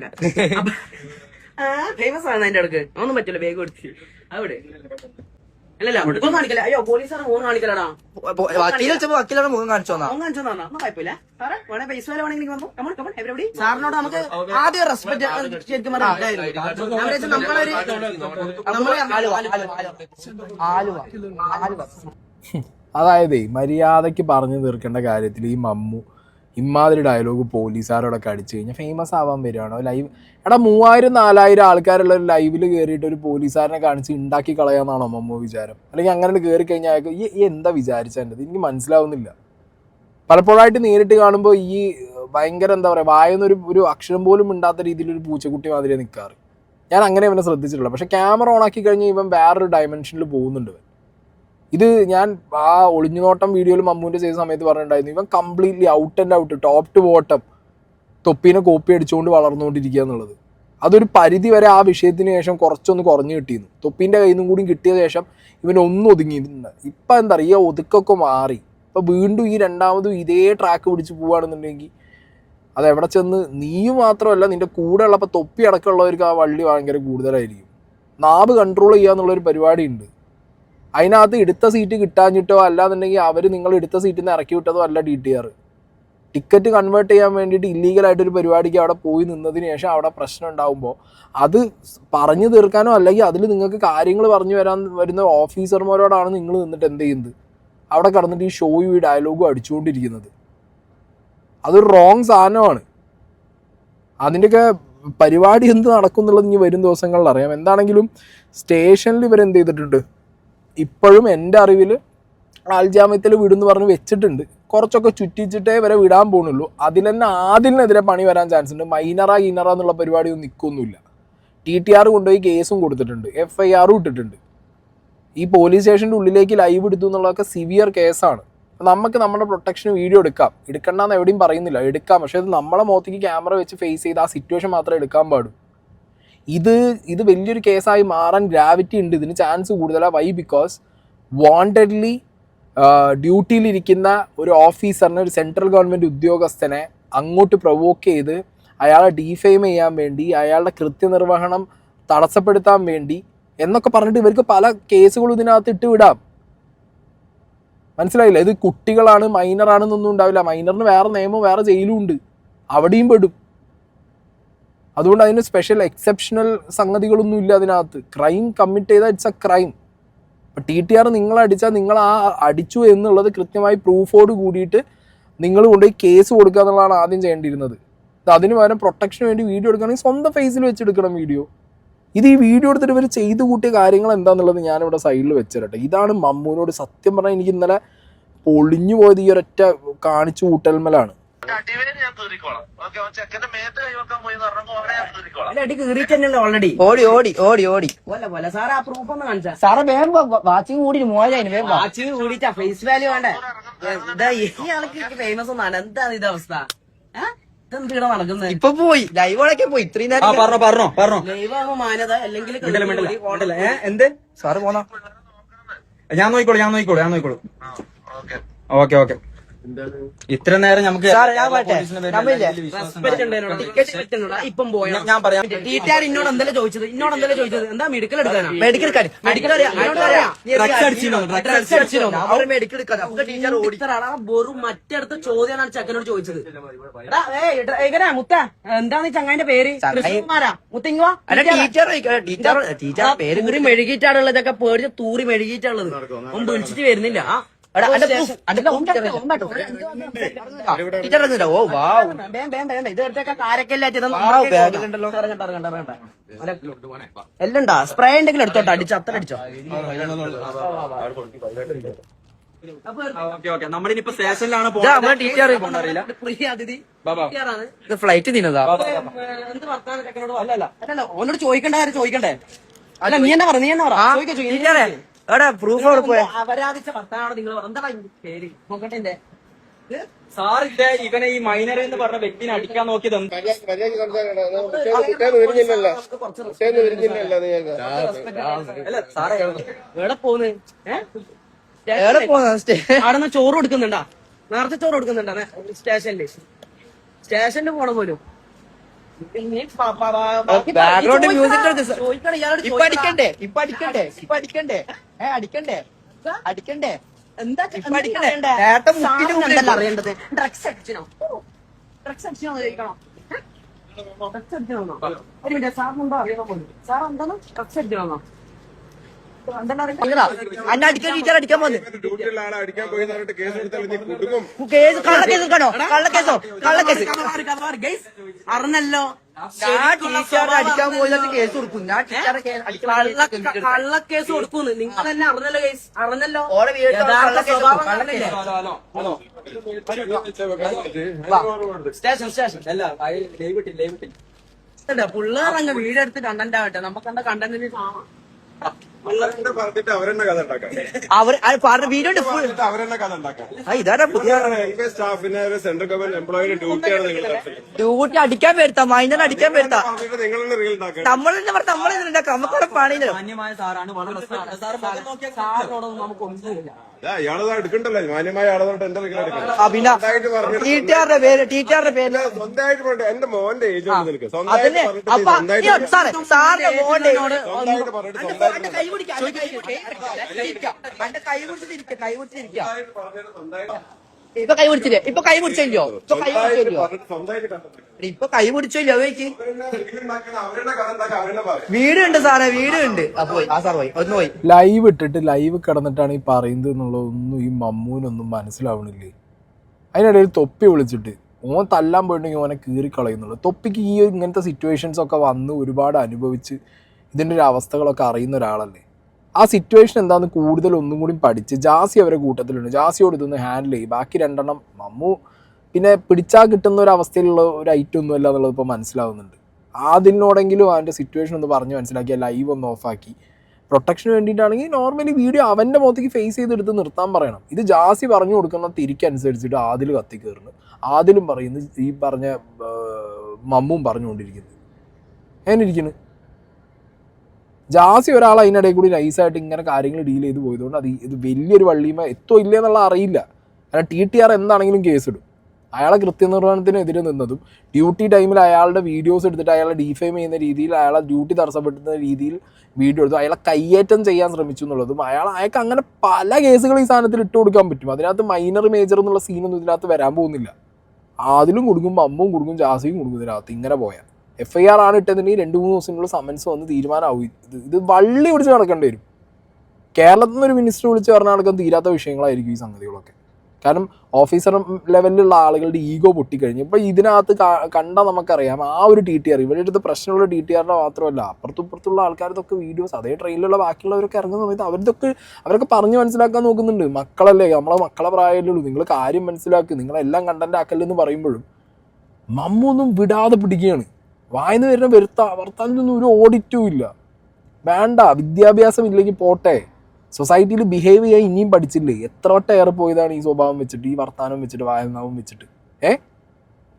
ഫേമസ് ആണ് എന്റെ അടുക്ക് ഒന്നും പറ്റില്ല, വേഗം എടുത്ത് അവിടെ അല്ലല്ല മുഖം കാണിക്കല. അയ്യോ പോലീസാണ് മുഖം കാണിക്കലടാ. വക്കീലാണ് മുഖം കാണിച്ചു തന്നാ മുഖം കാണിച്ചു തന്നാ ഒന്നും കുഴപ്പമില്ല സാറേ. വേണേ പൈസ വില വേണമെങ്കിൽ വന്നു എവിടെ സാറിനോട് നമുക്ക് ആദ്യം റെസ്പെക്ട് ശരിക്കും അതായത് മര്യാദയ്ക്ക് പറഞ്ഞു തീർക്കേണ്ട കാര്യത്തിൽ ഈ മമ്മു ഇമാതിരി ഡയലോഗ് പോലീസുകാരോടൊക്കെ അടിച്ചു കഴിഞ്ഞാൽ ഫേമസ് ആവാൻ വരികയാണോ? ലൈവ് 3000-4000 ആൾക്കാരുള്ള ഒരു ലൈവിൽ കയറിയിട്ട് ഒരു പോലീസുകാരനെ കാണിച്ച് ഉണ്ടാക്കി കളയാമെന്നാണോ മമ്മു വിചാരം? അല്ലെങ്കിൽ അങ്ങനെ കയറി കഴിഞ്ഞാൽ ഈ എന്താ വിചാരിച്ചത്? എനിക്ക് മനസ്സിലാവുന്നില്ല. പലപ്പോഴായിട്ട് നേരിട്ട് കാണുമ്പോൾ ഈ ഭയങ്കര എന്താ പറയുക, വായെന്നൊരു അക്ഷരം പോലും മിണ്ടാത്ത രീതിയിലൊരു പൂച്ചക്കുട്ടി മാതിരിയാണ് നിൽക്കാറ്. ഞാൻ അങ്ങനെ ഇവനെ ശ്രദ്ധിച്ചിട്ടുള്ള. പക്ഷേ ക്യാമറ ഓണാക്കി കഴിഞ്ഞാൽ ഇവൻ വേറൊരു ഡയമെൻഷനിൽ പോകുന്നുണ്ട്. ഇത് ഞാൻ ആ ഒളിഞ്ഞുനോട്ടം വീഡിയോയിൽ മമ്മൂൻ്റെ ചെയ്ത സമയത്ത് പറഞ്ഞിട്ടുണ്ടായിരുന്നു, ഇവൻ completely out and out top to bottom തൊപ്പീനെ കോപ്പി അടിച്ചുകൊണ്ട് വളർന്നുകൊണ്ടിരിക്കുക എന്നുള്ളത്. അതൊരു പരിധി വരെ ആ വിഷയത്തിന് ശേഷം കുറച്ചൊന്ന് കുറഞ്ഞു കിട്ടിയിരുന്നു. തൊപ്പീൻ്റെ കയ്യിൽ നിന്നും കൂടി കിട്ടിയ ശേഷം ഇവനൊന്നും ഒതുങ്ങിയിട്ടുണ്ട്. ഇപ്പം എന്താ പറയുക, ഒതുക്കൊക്കെ മാറി. ഇപ്പം വീണ്ടും ഈ രണ്ടാമതും ഇതേ ട്രാക്ക് പിടിച്ച് പോവുകയാണെന്നുണ്ടെങ്കിൽ അതെവിടെ ചെന്ന് നീയും മാത്രമല്ല നിൻ്റെ കൂടെ ഉള്ളപ്പോൾ തൊപ്പി അടക്കമുള്ളവർക്ക് ആ വള്ളി ഭയങ്കര കൂടുതലായിരിക്കും. നാവ് കൺട്രോൾ ചെയ്യുക എന്നുള്ളൊരു പരിപാടി ഉണ്ട്. അതിനകത്ത് എടുത്ത സീറ്റ് കിട്ടാഞ്ഞിട്ടോ അല്ലാന്നുണ്ടെങ്കിൽ അവർ നിങ്ങൾ എടുത്ത സീറ്റിൽ നിന്ന് ഇറക്കി വിട്ടതോ അല്ല DTR. ടിക്കറ്റ് കൺവേർട്ട് ചെയ്യാൻ വേണ്ടിയിട്ട് ഇല്ലീഗലായിട്ടൊരു പരിപാടിക്ക് അവിടെ പോയി നിന്നതിന് ശേഷം അവിടെ പ്രശ്നം ഉണ്ടാകുമ്പോൾ അത് പറഞ്ഞു തീർക്കാനോ അല്ലെങ്കിൽ അതിൽ നിങ്ങൾക്ക് കാര്യങ്ങൾ പറഞ്ഞു വരുന്ന ഓഫീസർമാരോടാണ് നിങ്ങൾ നിന്നിട്ട് എന്ത് ചെയ്യുന്നത്, അവിടെ കടന്നിട്ട് ഈ ഷോയും ഈ ഡയലോഗും അടിച്ചുകൊണ്ടിരിക്കുന്നത്. അതൊരു റോങ് സാധനമാണ്. അതിൻ്റെയൊക്കെ പരിപാടി എന്ത് നടക്കും എന്നുള്ളത് ഇനി വരും ദിവസങ്ങളിൽ അറിയാം. എന്താണെങ്കിലും സ്റ്റേഷനിൽ ഇവരെന്ത് ചെയ്തിട്ടുണ്ട്, ഇപ്പോഴും എൻ്റെ അറിവിൽ ആൾജാമ്യത്തിൽ വിടുമെന്ന് പറഞ്ഞ് വെച്ചിട്ടുണ്ട്. കുറച്ചൊക്കെ ചുറ്റിച്ചിട്ടേ വരെ വിടാൻ പോകുന്നുള്ളൂ. അതിൽ തന്നെ ആദിലിനെതിരെ പണി വരാൻ ചാൻസ് ഉണ്ട്. മൈനറ എന്നുള്ള പരിപാടിയൊന്നും നിൽക്കൊന്നുമില്ല. TTR കൊണ്ടുപോയി കേസും കൊടുത്തിട്ടുണ്ട്, FIR ഇട്ടിട്ടുണ്ട്. ഈ പോലീസ് സ്റ്റേഷൻ്റെ ഉള്ളിലേക്ക് ലൈവ് എടുത്തു എന്നുള്ളതൊക്കെ സിവിയർ കേസാണ്. നമുക്ക് നമ്മുടെ പ്രൊട്ടക്ഷന് വീഡിയോ എടുക്കണ്ടെന്ന് എവിടെയും പറയുന്നില്ല, എടുക്കാം. പക്ഷേ അത് നമ്മളെ മുഖത്തേക്ക് ക്യാമറ വെച്ച് ഫേസ് ചെയ്ത് ആ സിറ്റുവേഷൻ മാത്രമേ എടുക്കാൻ പാടൂ. ഇത് വലിയൊരു കേസായി മാറാൻ ഗ്രാവിറ്റി ഉണ്ട്, ഇതിന് ചാൻസ് കൂടുതലാണ്. വൈ? ബിക്കോസ് വാണ്ടഡ്ലി ഡ്യൂട്ടിയിലിരിക്കുന്ന ഒരു ഓഫീസറിനെ, ഒരു സെൻട്രൽ ഗവൺമെൻറ് ഉദ്യോഗസ്ഥനെ അങ്ങോട്ട് പ്രൊവോക്ക് ചെയ്ത് അയാളെ ഡീഫെയിം ചെയ്യാൻ വേണ്ടി, അയാളുടെ കൃത്യനിർവഹണം തടസ്സപ്പെടുത്താൻ വേണ്ടി എന്നൊക്കെ പറഞ്ഞിട്ട് ഇവർക്ക് പല കേസുകളും ഇതിനകത്ത് ഇട്ട് വിടാം. മനസ്സിലായില്ല? ഇത് കുട്ടികളാണ്, മൈനറാണെന്നൊന്നും ഉണ്ടാവില്ല. മൈനറിന് വേറെ നിയമം, വേറെ ജയിലും ഉണ്ട്, അവിടെയും പെടും. അതുകൊണ്ട് അതിന് സ്പെഷ്യൽ എക്സെപ്ഷണൽ സംഗതികളൊന്നും ഇല്ല അതിനകത്ത്. ക്രൈം കമ്മിറ്റ് ചെയ്താൽ ഇറ്റ്സ് എ ക്രൈം. അപ്പം TTR നിങ്ങളടിച്ചാൽ നിങ്ങൾ ആ അടിച്ചു എന്നുള്ളത് കൃത്യമായി പ്രൂഫോട് കൂടിയിട്ട് നിങ്ങൾ കൊണ്ടുപോയി കേസ് കൊടുക്കുക എന്നുള്ളതാണ് ആദ്യം ചെയ്യേണ്ടിയിരുന്നത്. അതിന് പകരം പ്രൊട്ടക്ഷന് വേണ്ടി വീഡിയോ എടുക്കുകയാണെങ്കിൽ സ്വന്തം ഫേസിൽ വെച്ചെടുക്കണം വീഡിയോ. ഈ വീഡിയോ എടുത്തിട്ട് ഇവർ ചെയ്തു കൂട്ടിയ കാര്യങ്ങൾ എന്താണെന്നുള്ളത് ഞാനിവിടെ സൈഡിൽ വെച്ചിരട്ടെ. ഇതാണ് മമ്മൂനോട് സത്യം പറഞ്ഞാൽ എനിക്ക് ഇന്നലെ പൊളിഞ്ഞു പോയത് ഈ ഒരൊറ്റ കാണിച്ചു കൂട്ടൽമലാണ്. ഓൾറെഡി ഓടി പോലെ സാറ് ആ പ്രൂഫ് ഒന്ന് കാണിച്ചാ. സാറെ വേഗം വാച്ചിങ് കൂടി മോശം വേഗം വാച്ച് കൂടിയിട്ടാ ഫേസ് വാല്യൂ വേണ്ടേ? എന്താ ഈ ആൾക്ക് ഫേമസ് ഒന്നാണ്. എന്താണ് ഇത് അവസ്ഥ? ഇതെന്ത് ഇവിടെ നടക്കുന്നത്? ഇപ്പൊ പോയി ലൈവോടൊക്കെ പോയി ഇത്രയും നേരം പറഞ്ഞോ ലൈവ് ആകുമ്പോ മാന്യത അല്ലെങ്കിൽ എന്ത് സാറ് പോന്നാ ഞാൻ നോക്കിക്കോളൂ. ഓക്കെ ഇത്ര നേരം നമുക്ക് ഇപ്പം പോയാ ഞാൻ പറയാം. TTR എന്നോട് എന്തെല്ലാം ചോദിച്ചത്? എന്താ മെഡിക്കൽ എടുക്കാനാ? മെഡിക്കൽ വെറും മറ്റടുത്ത ചോദ്യമാണ് ചെക്കനോട് ചോദിച്ചത്. എങ്ങനെയാ മുത്ത, എന്താണ് ഈ ചങ്ങാന്റെ പേര്? കൃഷ്ണകുമാരാ? മുത്തിങ്ങോ ടീച്ചർ പേര് തൂറി മെഴുകിയിട്ടാണുള്ളതൊക്കെ പേടിച്ച് തൂറി മെഴുകിയിട്ടാണുള്ളത്. ഒന്നും വിളിച്ചിട്ട് വരുന്നില്ല. എല്ലാം സ്പ്രേ ഉണ്ടെങ്കിലും എടുത്തോട്ടെ, അടിച്ചോ, അത്ര അടിച്ചോ. നമ്മളിനിപ്പോ സ്റ്റേഷനിലാണ് ഫ്ലൈറ്റ് തിന്നതാ. എന്ത് വർത്താനം ചെക്കനോട്? അല്ലല്ല ഓനോട് ചോദിക്കണ്ടേ? അല്ല നീ എന്നാ പറ പ്രൂഫ് അപരാധിച്ച ഭർത്താനാണോ നിങ്ങൾ? എന്താ പേര് നോക്കട്ടെ. സാറില്ല ഇവനെ ഈ മൈനർ എന്ന് പറഞ്ഞ വ്യക്തിനെ അടിക്കാൻ നോക്കിയത് അല്ല സാറേ എവിടെ പോന്ന്? അവിടെ ചോറ് കൊടുക്കുന്നുണ്ടാ? നേരത്തെ ചോറ് കൊടുക്കുന്നുണ്ടാ സ്റ്റേഷനിൽ പോണ പോലും? ബാക്ക്ഗ്രൗണ്ട് മ്യൂസിക് അടിക്കണ്ടേ എന്താ അറിയേണ്ടത്? ഡ്രഗ്സ് അടിച്ചോ ചോദിക്കണോ? ഒരു മിനിറ്റ്, സാറിനെന്താ അറിയണോ പോലും? സാർ എന്താണ് ഡ്രഗ്സ് അടിക്കണോ? അന്നെ അടിക്കാൻ ടീച്ചർ അടിക്കാൻ പോന്ന് കേസ് കള്ളക്കേസ് അറിഞ്ഞല്ലോ. ടീച്ചർ അടിക്കാൻ പോയിട്ട് കേസ് കൊടുക്കും. ഞാൻ കള്ളക്കേസ് കൊടുക്കൂന്ന് നിങ്ങൾ തന്നെ അറിഞ്ഞല്ലോ. കേസ് അറിഞ്ഞല്ലോ. ഓരോ പിള്ളേർ അങ്ങ് വീടെടുത്ത് കണ്ടന്റ് ആവട്ടെ. നമുക്ക് എന്താ കണ്ടന്റിന് പറഞ്ഞിട്ട് അവരെന്നെ കഥ ഉണ്ടാക്കാം. പറഞ്ഞ വീഡിയോ അവരെന്നെ കഥ ഉണ്ടാക്കാം. ഇതാരാ പുതിയ റെയിൽവേ സ്റ്റാഫിന് സെൻട്രൽ ഗവൺമെന്റ് എംപ്ലോയിയുടെ ഡ്യൂട്ടിയാണ് നിങ്ങൾ നടത്തുന്നത്. ഡ്യൂട്ടി അടിക്കാൻ വരുത്താം, മൈനർ അടിക്കാൻ വരുത്താം. പറഞ്ഞിട്ട് നിങ്ങൾ തന്നെ റീൽ ഉണ്ടാക്കുക. നമ്മളെന്നെ പറഞ്ഞ നമ്മളെന്നെ ഉണ്ടാക്കാം, നമുക്കവിടെ പണിയില്ല. മാന്യമായ സാറാണ്, വളരെ സാറിനോടൊന്നും നമുക്ക് ഒന്നുമില്ല. ഇയാളത് എടുക്കണ്ടല്ലോ, മാന്യമായ ആളോട്ട് എന്റെ റീൽ എടുക്കണം. പിന്നെ ടീച്ചറുടെ പേര് സ്വന്തമായിട്ട് പറഞ്ഞിട്ട് എന്റെ മോന്റെ ഏജ് ഉണ്ട് നിനക്ക്. അതന്നെ. അപ്പൊ സാറിന്റെ മോന്റെ സ്വന്തമായിട്ട് പറഞ്ഞിട്ട് സ്വന്തമായിട്ട് കൈ പിടിക്കാം, കൈ പിടിച്ചിരിക്കാം. ഇപ്പൊ കൈ പിടിച്ചില്ലേ? ഇപ്പൊ കൈ പിടിച്ചല്ലോ? സ്വന്തമായിട്ട് കണ്ടെത്തും. ഇപ്പൊ കൈ പിടിച്ചല്ലോ അവയ്ക്ക്. അവരുടെ കഥ ഉണ്ടാക്കുക, അവരെന്നെ പറയും. വീട് ഉണ്ട് സാറേ, വീട് ഉണ്ട്. പോയി ആ സാർ പോയി, ഒന്ന് പോയി. ലൈവ് ഇട്ടിട്ട് ലൈവ് കിടന്നിട്ടാണ് ഈ പറയുന്നത് എന്നുള്ളതൊന്നും ഈ മമ്മൂനൊന്നും മനസ്സിലാവണില്ലേ. അതിനിടയിൽ തൊപ്പി വിളിച്ചിട്ട് ഓൻ തല്ലാൻ പോയിട്ടുണ്ടെങ്കിൽ ഓനെ കീറിക്കളയുന്നുള്ളൂ. തൊപ്പിക്ക് ഈ ഇങ്ങനത്തെ സിറ്റുവേഷൻസ് ഒക്കെ വന്ന് ഒരുപാട് അനുഭവിച്ച് ഇതിൻ്റെ ഒരു അവസ്ഥകളൊക്കെ അറിയുന്ന ഒരാളല്ലേ. ആ സിറ്റുവേഷൻ എന്താണെന്ന് കൂടുതൽ ഒന്നും കൂടി പഠിച്ച് ജാസി അവരെ കൂട്ടത്തിലുണ്ട്. ജാസിയോട് ഇതൊന്ന് ഹാൻഡിൽ ചെയ്യും. ബാക്കി രണ്ടെണ്ണം മമ്മു പിന്നെ പിടിച്ചാൽ കിട്ടുന്ന ഒരു അവസ്ഥയിലുള്ള ഒരു ഐറ്റം ഒന്നും അല്ല എന്നുള്ളത് ഇപ്പോൾ മനസ്സിലാവുന്നുണ്ട്. അതിനോടെങ്കിലും അവൻ്റെ സിറ്റുവേഷൻ ഒന്ന് പറഞ്ഞ് മനസ്സിലാക്കി ലൈവ് ഒന്ന് ഓഫാക്കി പ്രൊട്ടക്ഷന് വേണ്ടിയിട്ടാണെങ്കിൽ നോർമലി വീഡിയോ അവൻ്റെ മുഖത്തേക്ക് ഫേസ് ചെയ്തെടുത്ത് നിർത്താൻ പറയണം. ഇത് ജാസി പറഞ്ഞു കൊടുക്കുന്ന തിരിക്കനുസരിച്ചിട്ട് ആദിൽ കത്തിക്കയറുന്നു. ആദിലും പറയുന്നു, ഈ പറഞ്ഞ മമ്മും പറഞ്ഞുകൊണ്ടിരിക്കുന്നത്. എങ്ങനെ ഇരിക്കുന്നു? ജാസി ഒരാൾ അതിനിടയിൽ കൂടി നൈസായിട്ട് ഇങ്ങനെ കാര്യങ്ങൾ ഡീൽ ചെയ്ത് പോയതുകൊണ്ട് ഇത് വലിയൊരു വള്ളിയുമ എത്തോ ഇല്ല എന്നുള്ള അറിയില്ല. കാരണം TTR എന്താണെങ്കിലും കേസിടും. അയാളെ കൃത്യനിർവഹണത്തിനെതിരെ നിന്നതും ഡ്യൂട്ടി ടൈമിൽ അയാളുടെ വീഡിയോസ് എടുത്തിട്ട് അയാളെ ഡീഫെയിം ചെയ്യുന്ന രീതിയിൽ, അയാളെ ഡ്യൂട്ടി തടസ്സപ്പെടുത്തുന്ന രീതിയിൽ വീഡിയോ എടുത്തു, അയാളെ കയ്യേറ്റം ചെയ്യാൻ ശ്രമിച്ചു എന്നുള്ളതും അയാൾക്ക് അങ്ങനെ പല കേസുകൾ ഈ സാധനത്തിൽ ഇട്ട് കൊടുക്കാൻ പറ്റും. അതിനകത്ത് മൈനർ മേജർ എന്നുള്ള സീനൊന്നും ഇതിനകത്ത് വരാൻ പോകുന്നില്ല. ആദിലും കൊടുക്കും, മമ്മും കൊടുക്കും, ജാസിയും കൊടുക്കും. ഇതിനകത്ത് ഇങ്ങനെ പോയാൽ FIR ആണ് ഇട്ടതിന് 2-3 ദിവസത്തിനുള്ള സമൻസ് വന്ന് തീരുമാനമാവും. ഇത് വള്ളി പിടിച്ച് നടക്കേണ്ടി വരും. കേരളത്തിൽ നിന്നൊരു മിനിസ്റ്റർ വിളിച്ച് പറഞ്ഞ നടക്കാൻ തീരാത്ത വിഷയങ്ങളായിരിക്കും ഈ സംഗതികളൊക്കെ. കാരണം ഓഫീസർ ലെവലിലുള്ള ആളുകളുടെ ഈഗോ പൊട്ടിക്കഴിഞ്ഞു. ഇപ്പോൾ ഇതിനകത്ത് കണ്ടാൽ നമുക്കറിയാം ആ ഒരു TTR ഇവിടെ അടുത്ത് പ്രശ്നമുള്ള TTRന്റെ മാത്രമല്ല, ഇപ്പുറത്തുള്ള ആൾക്കാരതൊക്കെ വീഡിയോസ് അതേ ട്രെയിനിലുള്ള ബാക്കിയുള്ളവരൊക്കെ ഇറങ്ങുന്ന സമയത്ത് അവരൊക്കെ പറഞ്ഞ് മനസ്സിലാക്കാൻ നോക്കുന്നുണ്ട്. മക്കളല്ലേ, നമ്മളെ മക്കളെ പ്രായമല്ലേ ഉള്ളൂ, നിങ്ങൾ കാര്യം മനസ്സിലാക്കി, നിങ്ങളെല്ലാം കണ്ടന്റ് ആക്കല്ലെന്ന് പറയുമ്പോഴും മമ്മൊന്നും വിടാതെ പിടിക്കുകയാണ്. വായന വരുന്ന വർത്താനൊന്നും ഒരു ഓഡിറ്റും ഇല്ല. വേണ്ട, വിദ്യാഭ്യാസം ഇല്ലെങ്കിൽ പോട്ടെ, സൊസൈറ്റിയിൽ ബിഹേവ് ചെയ്യാൻ ഇനിയും പഠിച്ചില്ലേ? എത്ര വട്ടം ഏറെ പോയതാണ് ഈ സ്വഭാവം വെച്ചിട്ട്, ഈ വർത്താനം വെച്ചിട്ട്, വായനാവും വെച്ചിട്ട്.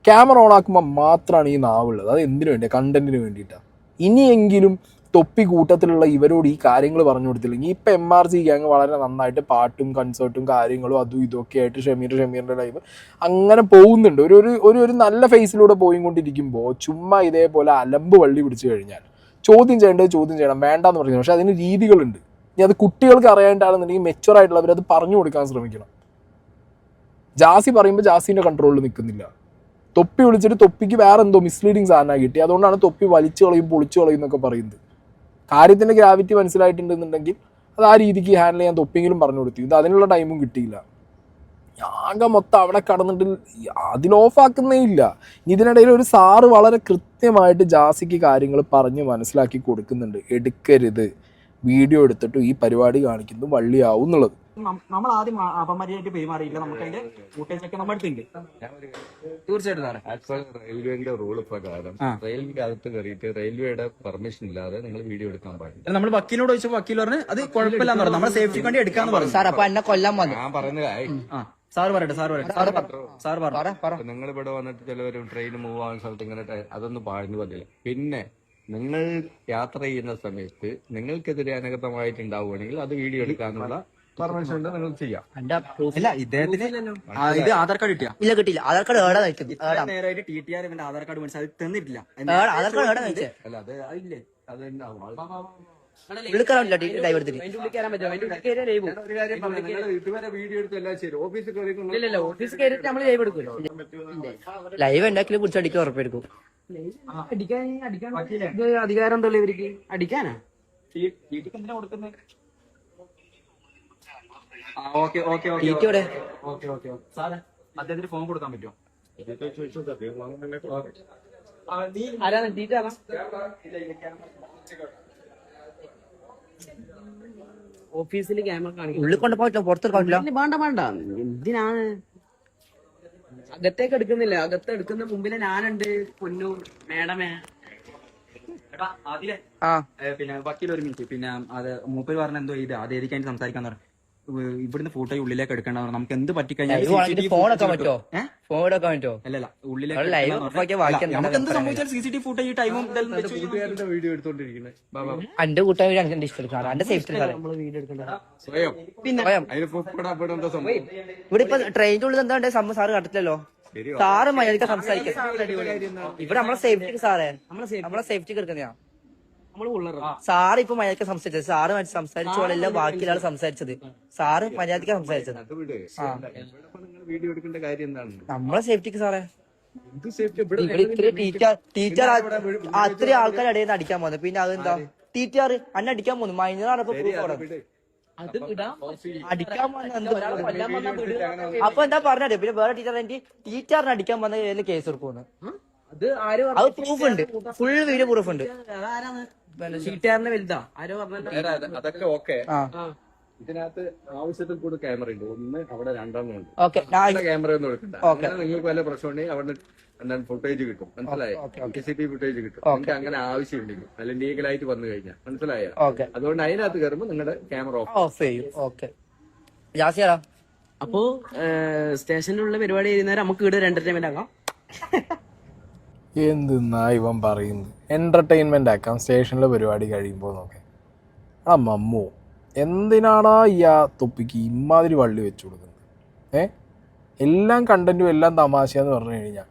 ക്യാമറ ഓൺ ആക്കുമ്പോൾ മാത്രമാണ് ഈ നാവുള്ളത്. അത് എന്തിനു വേണ്ടിയാണ്? കണ്ടന്റിന് വേണ്ടിയിട്ടാണ്. ഇനിയെങ്കിലും തൊപ്പി കൂട്ടത്തിലുള്ള ഇവരോട് ഈ കാര്യങ്ങൾ പറഞ്ഞു കൊടുത്തില്ലെങ്കിൽ ഇപ്പം MRC ഗ്യാങ് വളരെ നന്നായിട്ട് പാട്ടും കൺസേർട്ടും കാര്യങ്ങളും അതും ഇതൊക്കെ ആയിട്ട് ഷമീറിൻ്റെ ലൈവ് അങ്ങനെ പോകുന്നുണ്ട്. ഒരു നല്ല ഫേസിലൂടെ പോയിക്കൊണ്ടിരിക്കുമ്പോൾ ചുമ്മാ ഇതേപോലെ അലമ്പ് വള്ളി പിടിച്ചു കഴിഞ്ഞാൽ ചോദ്യം ചെയ്യണം വേണ്ടെന്ന് പറയുന്നത്. പക്ഷെ അതിന് രീതികളുണ്ട്. ഇനി അത് കുട്ടികൾക്ക് അറിയാണ്ടാണെന്നുണ്ടെങ്കിൽ മെച്ചുവർ ആയിട്ടുള്ളവരത് പറഞ്ഞു കൊടുക്കാൻ ശ്രമിക്കണം. ജാസി പറയുമ്പോൾ ജാസിൻ്റെ കൺട്രോളിൽ നിൽക്കുന്നില്ല. തൊപ്പി വിളിച്ചിട്ട് തൊപ്പിക്ക് വേറെ എന്തോ മിസ്ലീഡിങ് സാധനം കിട്ടി, അതുകൊണ്ടാണ് തൊപ്പി വലിച്ചു കളയും പൊളിച്ചു കളയും എന്നൊക്കെ പറയുന്നത്. കാര്യത്തിൻ്റെ ഗ്രാവിറ്റി മനസ്സിലായിട്ടുണ്ടെന്നുണ്ടെങ്കിൽ അത് ആ രീതിക്ക് ഹാൻഡിൽ ചെയ്യാൻ തൊപ്പിയെങ്കിലും പറഞ്ഞു കൊടുത്തു. ഇത് അതിനുള്ള ടൈമും കിട്ടിയില്ല. ആകെ മൊത്തം അവിടെ കടന്നിട്ട് അതിൽ ഓഫാക്കുന്നേ ഇല്ല. ഇതിനിടയിൽ ഒരു സാറ് വളരെ കൃത്യമായിട്ട് ജാസിക്ക് കാര്യങ്ങൾ പറഞ്ഞ് മനസ്സിലാക്കി കൊടുക്കുന്നുണ്ട്. എടുക്കരുത്, വീഡിയോ എടുത്തിട്ട് ഈ പരിപാടി കാണിക്കുന്നത് വള്ളിയാവും എന്നുള്ളത്. നമ്മൾ ആദ്യം അപമര്യാദയായിട്ട് പെരുമാറിയില്ല, നമുക്ക് അതിന്റെ ഫുട്ടേജ് ഒക്കെ നമ്മുടെ അടുത്തുണ്ട്. തീർച്ചയായിട്ടും സാറേ, റെയിൽവേന്റെ റൂള് പ്രകാരം റെയിൽവേ അകത്ത് കയറിയിട്ട് റെയിൽവേയുടെ പെർമിഷൻ ഇല്ലാതെ നിങ്ങൾ വീഡിയോ എടുക്കാൻ പാടില്ല. നമ്മൾ വക്കീലിനോട് ചോദിച്ചപ്പോൾ വക്കീൽ പറഞ്ഞ് അത് കുഴപ്പമില്ലാന്ന് പറഞ്ഞു, നമ്മുടെ സേഫ്റ്റിക്ക് വേണ്ടി എടുക്കാന്ന് പറഞ്ഞു. സാർ അപ്പൊ എന്നെ കൊല്ലാൻ വന്നു. ഞാൻ പറയുന്നത് സാർ പറയട്ടെ, സാർ പറഞ്ഞു. നിങ്ങൾ ഇവിടെ വന്നിട്ട് ചിലവരും ട്രെയിൻ മൂവ് ആവുന്ന സ്ഥലത്ത് ഇങ്ങനെ അതൊന്നും പാടുന്നു പറ്റില്ല. പിന്നെ നിങ്ങൾ യാത്ര ചെയ്യുന്ന സമയത്ത് നിങ്ങൾക്കെതിരെ അനഗതമായിട്ടുണ്ടാവുകയാണെങ്കിൽ അത് വീഡിയോ എടുക്കാനുള്ള പെർമിഷൻ ഉണ്ട്, നിങ്ങൾ ചെയ്യാം. അല്ല, ഇദ്ദേഹത്തിന് ഇത് ആധാർ കാർഡ് കിട്ടിയ ഇല്ല, കിട്ടിയില്ല. ആധാർ കാർഡ് ഏടാ നയിക്കും. നേരമായിട്ട് TTR ഇവന്റെ ആധാർ കാർഡ് മേടിച്ചു, അത് തന്നിട്ടില്ല. ആധാർ കാർഡ് ഏടാ നയിച്ചേ? അല്ല, അത് ഇല്ലേ, അത് വിളിക്കാറില്ല ഡ്രൈവ് എടുത്തിട്ട്. ഒരു കാര്യം പറഞ്ഞു, നിങ്ങൾ ഇതുവരെ വീഡിയോ എടുത്ത് എല്ലാം ശരി, ഓഫീസിൽ കയറി ഓഫീസ് കയറിയിട്ട് നമ്മൾ ലൈവ് എടുക്കുമല്ലോ. ലൈവ് ഉണ്ടാക്കിയാലും കുറിച്ചടിക്കാൻ ഉറപ്പെടുക്കും. അധികാരം എന്തല്ലോ ഇവർക്ക് അടിക്കാനാ? എന്തിനാ കൊടുക്കുന്നത്? സാറേ, അദ്ദേഹത്തിന് ഫോൺ കൊടുക്കാൻ പറ്റുമോ? ആരാണ് ടീച്ചറാ? ഓഫീസിൽ ക്യാമറ കാണിക്കും. ഉള്ളിൽ കൊണ്ട് പോയിട്ടോ, പുറത്തെടുക്കാനില്ല. വേണ്ട, എന്തിനാണ് അകത്തേക്ക് എടുക്കുന്നില്ല? അകത്ത് എടുക്കുന്ന മുമ്പില് ഞാനുണ്ട്, പൊന്നു മേഡമേ. ആ പിന്നെ വക്കീൽ ഒരു മിനിറ്റ്, പിന്നെ അത് മൂപ്പര് പറഞ്ഞ എന്തോ ഇത് അത് ഏതിക്കായിട്ട് സംസാരിക്കാൻ പറഞ്ഞു. ഇവിടുന്ന് ഫോട്ടോ ഉള്ളിലേക്ക് എടുക്കണ്ട, നമുക്ക് എന്ത് പറ്റിക്കഴിഞ്ഞാൽ ഫോൺ എടുക്കാൻ പറ്റുമോ? ഫോൺ എടുക്കാൻ പറ്റുമോ? അല്ലല്ല ലൈവ് ഉള്ളിലേക്ക് ഓഫാക്കിയ ബാക്കി എന്താ നമുക്ക് എന്ത് സംഭവിച്ചാൽ CCTV ഫുട്ടേജ് ടൈമും കൂട്ടുകാരുടെ വീഡിയോ എടുത്തോണ്ടിരിക്കുന്നത് എന്റെ കൂട്ടുകാർ അങ്ങനെ ഇഷ്ടം എന്റെ സേഫ്റ്റി സ്വയം പിന്നെ അതിന് ഇവിടെ എന്താ സംഭവം? ഇവിടെ ഇപ്പൊ ട്രെയിനിന്റെ ഉള്ളിൽ എന്താ സംഭവം സാറ് കണ്ടില്ലല്ലോ. സാറ് മര്യാദക്ക് സംസാരിക്കാം. ഇവിടെ നമ്മളെ സേഫ്റ്റിക്ക് സാറേ, നമ്മളെ സേഫ്റ്റിക്ക് എടുക്കുന്നതാ. സാറ് ഇപ്പൊ മര്യാദക്ക് സംസാരിച്ചത്, സാറ് സംസാരിച്ചോളല്ല ബാക്കിയുള്ള ആൾ സംസാരിച്ചത്. സാറ് മര്യാദക്ക് സംസാരിച്ചത്. നിങ്ങൾ വീഡിയോ എടുക്കേണ്ട കാര്യം എന്താണ്? നമ്മളെ സേഫ്റ്റിക്ക് സാറേ. എന്ത് സേഫ്റ്റി? ഇവിടെ ഇത്ര ടീച്ചർ അത്രയും ആൾക്കാർ ഇടയിൽ നിന്ന് അടിക്കാൻ പോകുന്നത്. പിന്നെ അതെന്താ ടീച്ചർ അന്നെ അടിക്കാൻ പോകുന്നു. മൈനറാണ് ഇപ്പൊ അടിക്കാൻ വന്ന അപ്പൊ എന്താ പറഞ്ഞത്? പിന്നെ വേറെ ടീച്ചറിനെ അടിക്കാൻ വന്ന കേസ് കൊടുക്കുന്നു. അത് പ്രൂഫ് ഉണ്ട്, ഫുൾ വീഡിയോ പ്രൂഫ് ഉണ്ട്. ഷീറ്റുകാരന്റെ വലുതാ ആരോ പറഞ്ഞു. അതൊക്കെ ഓക്കെ. ഇതിനകത്ത് ആവശ്യത്തിൽ കൂടെ ക്യാമറ ഉണ്ട്. ഒന്ന് അവിടെ രണ്ടെണ്ണം ഉണ്ട്. ഓക്കെ ക്യാമറ ഒന്നും എടുക്കണ്ട. അങ്ങനെ നിങ്ങൾക്ക് വല്ല പ്രശ്നമുണ്ടെങ്കിൽ അവിടെ എന്താണ് ഫുട്ടേജ് കിട്ടും. മനസ്സിലായോ? CCTV ഫുട്ടേജ് കിട്ടും. നിങ്ങൾക്ക് അങ്ങനെ ആവശ്യമുണ്ടെങ്കിൽ അല്ല ലീഗലായിട്ട് വന്നു കഴിഞ്ഞാൽ. മനസ്സിലായോ? അതുകൊണ്ട് അതിനകത്ത് കയറുമ്പോൾ നിങ്ങളുടെ ക്യാമറ ഓഫ് ചെയ്യും. ഓക്കെ ജാസിയാടാ. അപ്പോ സ്റ്റേഷനിലുള്ള പരിപാടി ചെയ്യുന്നവരെ നമുക്ക് ഇവിടെ ഒരു എന്റർടൈൻമെന്റ് ആക്കാം. എന്തെന്നാ ഇവൻ പറയുന്നത്? എന്റർടൈൻമെന്റ് ആക്കാം സ്റ്റേഷനിലെ പരിപാടി കഴിയുമ്പോൾ നോക്കെ. ആ മമ്മു എന്തിനാടാ ഈ ആ തൊപ്പിക്ക് ഇമ്മാതിരി വള്ളി വെച്ചു കൊടുക്കുന്നത്? എല്ലാം കണ്ടന്റും എല്ലാം തമാശയെന്ന് പറഞ്ഞു കഴിഞ്ഞാൽ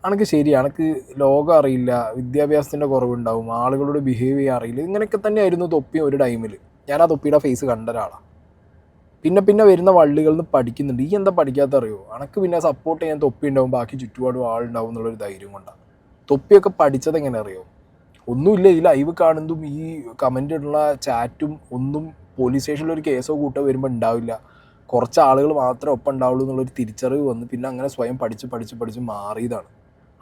അനക്ക് ശരി, അനക്ക് ലോകം അറിയില്ല, വിദ്യാഭ്യാസത്തിൻ്റെ കുറവുണ്ടാവും, ആളുകളോട് ബിഹേവ് ചെയ്യാൻ അറിയില്ല. ഇങ്ങനെയൊക്കെ തന്നെയായിരുന്നു തൊപ്പി ഒരു ടൈമിൽ. ഞാൻ ആ തൊപ്പിയുടെ ഫേസ് കണ്ട ഒരാളാണ്. പിന്നെ വരുന്ന വള്ളികളിൽ നിന്ന് പഠിക്കുന്നുണ്ട്. ഈ എന്താ പഠിക്കാത്ത അറിയോ? അനക്ക് പിന്നെ സപ്പോർട്ട് ചെയ്യാൻ തൊപ്പി ഉണ്ടാവും, ബാക്കി ചുറ്റുപാടും ആളുണ്ടാവും എന്നുള്ളൊരു ധൈര്യം കൊണ്ടാണ്. തൊപ്പിയൊക്കെ പഠിച്ചത് എങ്ങനെ അറിയോ? ഒന്നുമില്ല, ഈ ലൈവ് കാണുന്നതും ഈ കമൻ്റ് ഉള്ള ചാറ്റും ഒന്നും പോലീസ് സ്റ്റേഷനിൽ ഒരു കേസോ കൂട്ടോ വരുമ്പോൾ ഉണ്ടാവില്ല. കുറച്ച് ആളുകൾ മാത്രമേ ഒപ്പം ഉണ്ടാവുള്ളൂ എന്നുള്ളൊരു തിരിച്ചറിവ് വന്ന് പിന്നെ അങ്ങനെ സ്വയം പഠിച്ച് മാറിയതാണ്.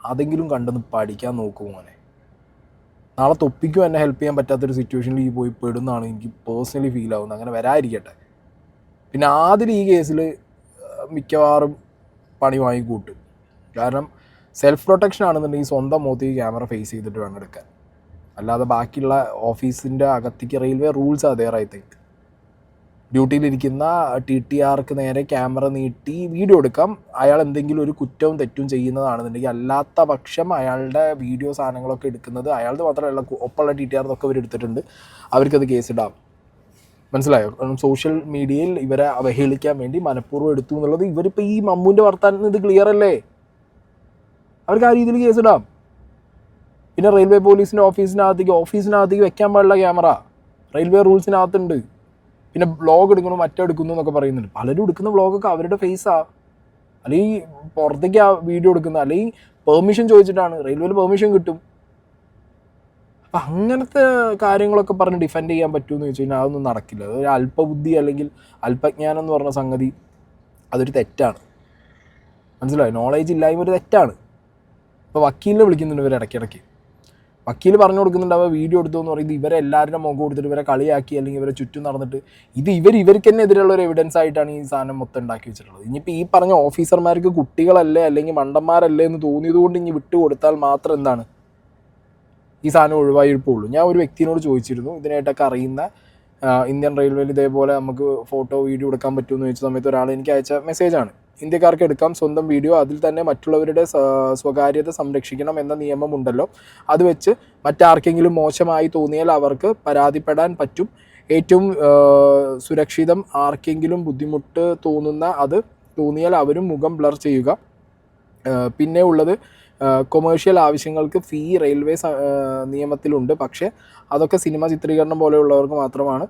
അതെങ്കിലും കണ്ടെന്ന് പഠിക്കാൻ നോക്കും മോനെ. നാളെ തൊപ്പിക്കും എന്നെ ഹെൽപ്പ് ചെയ്യാൻ പറ്റാത്തൊരു സിറ്റുവേഷനിൽ ഈ പോയി പെടുന്നതാണ് എനിക്ക് പേഴ്സണലി ഫീൽ ആവുന്നത്. അങ്ങനെ വരാതിരിക്കട്ടെ. പിന്നെ ആദ്യം ഈ കേസിൽ മിക്കവാറും പണി വാങ്ങിക്കൂട്ടും. കാരണം സെൽഫ് പ്രൊട്ടക്ഷൻ ആണെന്നുണ്ടെങ്കിൽ സ്വന്തം മുഖത്തേക്ക് ക്യാമറ ഫേസ് ചെയ്തിട്ട് വേണം എടുക്കാൻ. അല്ലാതെ ബാക്കിയുള്ള ഓഫീസിൻ്റെ അകത്തേക്ക് റെയിൽവേ റൂൾസ് അതേർ ഐ തിങ്ക്. ഡ്യൂട്ടിയിലിരിക്കുന്ന TTRക്ക് നേരെ ക്യാമറ നീട്ടി വീഡിയോ എടുക്കാം അയാൾ എന്തെങ്കിലും ഒരു കുറ്റവും തെറ്റും ചെയ്യുന്നതാണെന്നുണ്ടെങ്കിൽ. അല്ലാത്ത പക്ഷം അയാളുടെ വീഡിയോ സാധനങ്ങളൊക്കെ എടുക്കുന്നത് അയാളുടെ മാത്രമല്ല ഒപ്പമുള്ള TTRന്നൊക്കെ ഇവർ എടുത്തിട്ടുണ്ട്. അവർക്കത് കേസിടാം. മനസ്സിലായോ? സോഷ്യൽ മീഡിയയിൽ ഇവരെ അവഹേളിക്കാൻ വേണ്ടി മനഃപൂർവ്വം എടുത്തു എന്നുള്ളത് ഇവരിപ്പോൾ ഈ മമ്മൂൻ്റെ വർത്താനത്തിന് ഇത് ക്ലിയർ അല്ലേ? അവർക്ക് ആ രീതിയിൽ കേസിടാം. പിന്നെ റെയിൽവേ പോലീസിൻ്റെ ഓഫീസിനകത്തേക്ക് വെക്കാൻ പാടില്ല ക്യാമറ. റെയിൽവേ റൂൾസിനകത്തുണ്ട്. പിന്നെ വ്ളോഗ് എടുക്കണു മറ്റെടുക്കുന്നു എന്നൊക്കെ പറയുന്നുണ്ട്. പലരും എടുക്കുന്ന വ്ളോഗൊക്കെ അവരുടെ ഫേസാണ്, അല്ലെങ്കിൽ പുറത്തേക്ക് ആ വീഡിയോ എടുക്കുന്ന, അല്ലെങ്കിൽ പെർമിഷൻ ചോദിച്ചിട്ടാണ്. റെയിൽവേയിൽ പെർമിഷൻ കിട്ടും. അപ്പം അങ്ങനത്തെ കാര്യങ്ങളൊക്കെ പറഞ്ഞ് ഡിഫെൻഡ് ചെയ്യാൻ പറ്റുമെന്ന് ചോദിച്ചു കഴിഞ്ഞാൽ അതൊന്നും നടക്കില്ല. അതൊരു അല്പബുദ്ധി അല്ലെങ്കിൽ അല്പജ്ഞാനം എന്ന് പറഞ്ഞ സംഗതി അതൊരു തെറ്റാണ്. മനസ്സിലായോ? നോളേജ് ഇല്ലായ്മ ഒരു തെറ്റാണ്. ഇപ്പോൾ വക്കീലിനെ വിളിക്കുന്നുണ്ട് ഇവർ ഇടയ്ക്കിടയ്ക്ക്. വക്കീൽ പറഞ്ഞു കൊടുക്കുന്നുണ്ട് അവ വീഡിയോ എടുത്തു എന്ന് പറയുന്നത് ഇവരെല്ലാവരുടെ മുഖം കൊടുത്തിട്ട് ഇവരെ കളിയാക്കി അല്ലെങ്കിൽ ഇവരെ ചുറ്റും നടന്നിട്ട് ഇത് ഇവർക്ക് തന്നെ എതിരെയുള്ള ഒരു എവിഡൻസ് ആയിട്ടാണ് ഈ സാധനം മൊത്തം ഉണ്ടാക്കി വെച്ചിട്ടുള്ളത്. ഇനിയിപ്പോൾ ഈ പറഞ്ഞ ഓഫീസർമാർക്ക് കുട്ടികളല്ലേ അല്ലെങ്കിൽ മണ്ടന്മാരല്ലേ എന്ന് തോന്നിയത് കൊണ്ട് ഇനി വിട്ടു കൊടുത്താൽ മാത്രം എന്താണ് ഈ സാധനം ഒഴിവായിരിക്കുള്ളൂ. ഞാൻ ഒരു വ്യക്തിയോട് ചോദിച്ചിരുന്നു ഇതിനായിട്ടൊക്കെ അറിയുന്ന ഇന്ത്യൻ റെയിൽവേയിൽ ഇതേപോലെ നമുക്ക് ഫോട്ടോ വീഡിയോ എടുക്കാൻ പറ്റുമെന്ന് ചോദിച്ച സമയത്ത് ഒരാൾ എനിക്ക് അയച്ച മെസ്സേജാണ്. ഇന്ത്യക്കാർക്ക് എടുക്കാം സ്വന്തം വീഡിയോ, അതിൽ തന്നെ മറ്റുള്ളവരുടെ സ്വകാര്യത സംരക്ഷിക്കണം എന്ന നിയമമുണ്ടല്ലോ, അത് വെച്ച് മറ്റാർക്കെങ്കിലും മോശമായി തോന്നിയാൽ അവർക്ക് പരാതിപ്പെടാൻ പറ്റും. ഏറ്റവും സുരക്ഷിതം ആർക്കെങ്കിലും ബുദ്ധിമുട്ട് തോന്നിയാൽ അവരും മുഖം ബ്ലർ ചെയ്യുക. പിന്നെ ഉള്ളത് കൊമേഴ്ഷ്യൽ ആവശ്യങ്ങൾക്ക് ഫീ റെയിൽവേ നിയമത്തിലുണ്ട്, പക്ഷേ അതൊക്കെ സിനിമ ചിത്രീകരണം പോലെയുള്ളവർക്ക് മാത്രമാണ്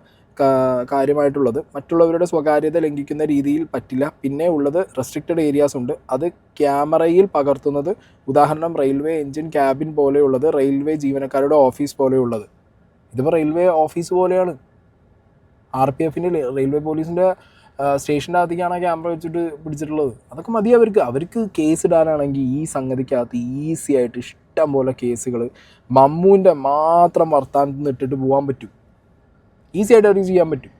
കാര്യമായിട്ടുള്ളത്. മറ്റുള്ളവരുടെ സ്വകാര്യത ലംഘിക്കുന്ന രീതിയിൽ പറ്റില്ല. പിന്നെ ഉള്ളത് റെസ്ട്രിക്റ്റഡ് ഏരിയാസ് ഉണ്ട്, അത് ക്യാമറയിൽ പകർത്തുന്നത്. ഉദാഹരണം റെയിൽവേ എൻജിൻ ക്യാബിൻ പോലെയുള്ളത്, റെയിൽവേ ജീവനക്കാരുടെ ഓഫീസ് പോലെയുള്ളത്. ഇതിപ്പോൾ റെയിൽവേ ഓഫീസ് പോലെയാണ്. RPFൻ്റെ റെയിൽവേ പോലീസിൻ്റെ സ്റ്റേഷൻ്റെ അകത്തേക്കാണ് ക്യാമറ വെച്ചിട്ട് പിടിച്ചിട്ടുള്ളത്. അതൊക്കെ മതി അവർക്ക് കേസ് ഇടാനാണെങ്കിൽ ഈ സംഗതിക്കകത്ത് ഈസി ആയിട്ട് ഇഷ്ടം പോലെ കേസുകൾ മമ്മൂൻ്റെ മാത്രം വർത്താനത്തിൽ നിന്ന് ഇട്ടിട്ട് പോകാൻ പറ്റും. ഈസി ആയിട്ട് അവർക്ക് ചെയ്യാൻ പറ്റും.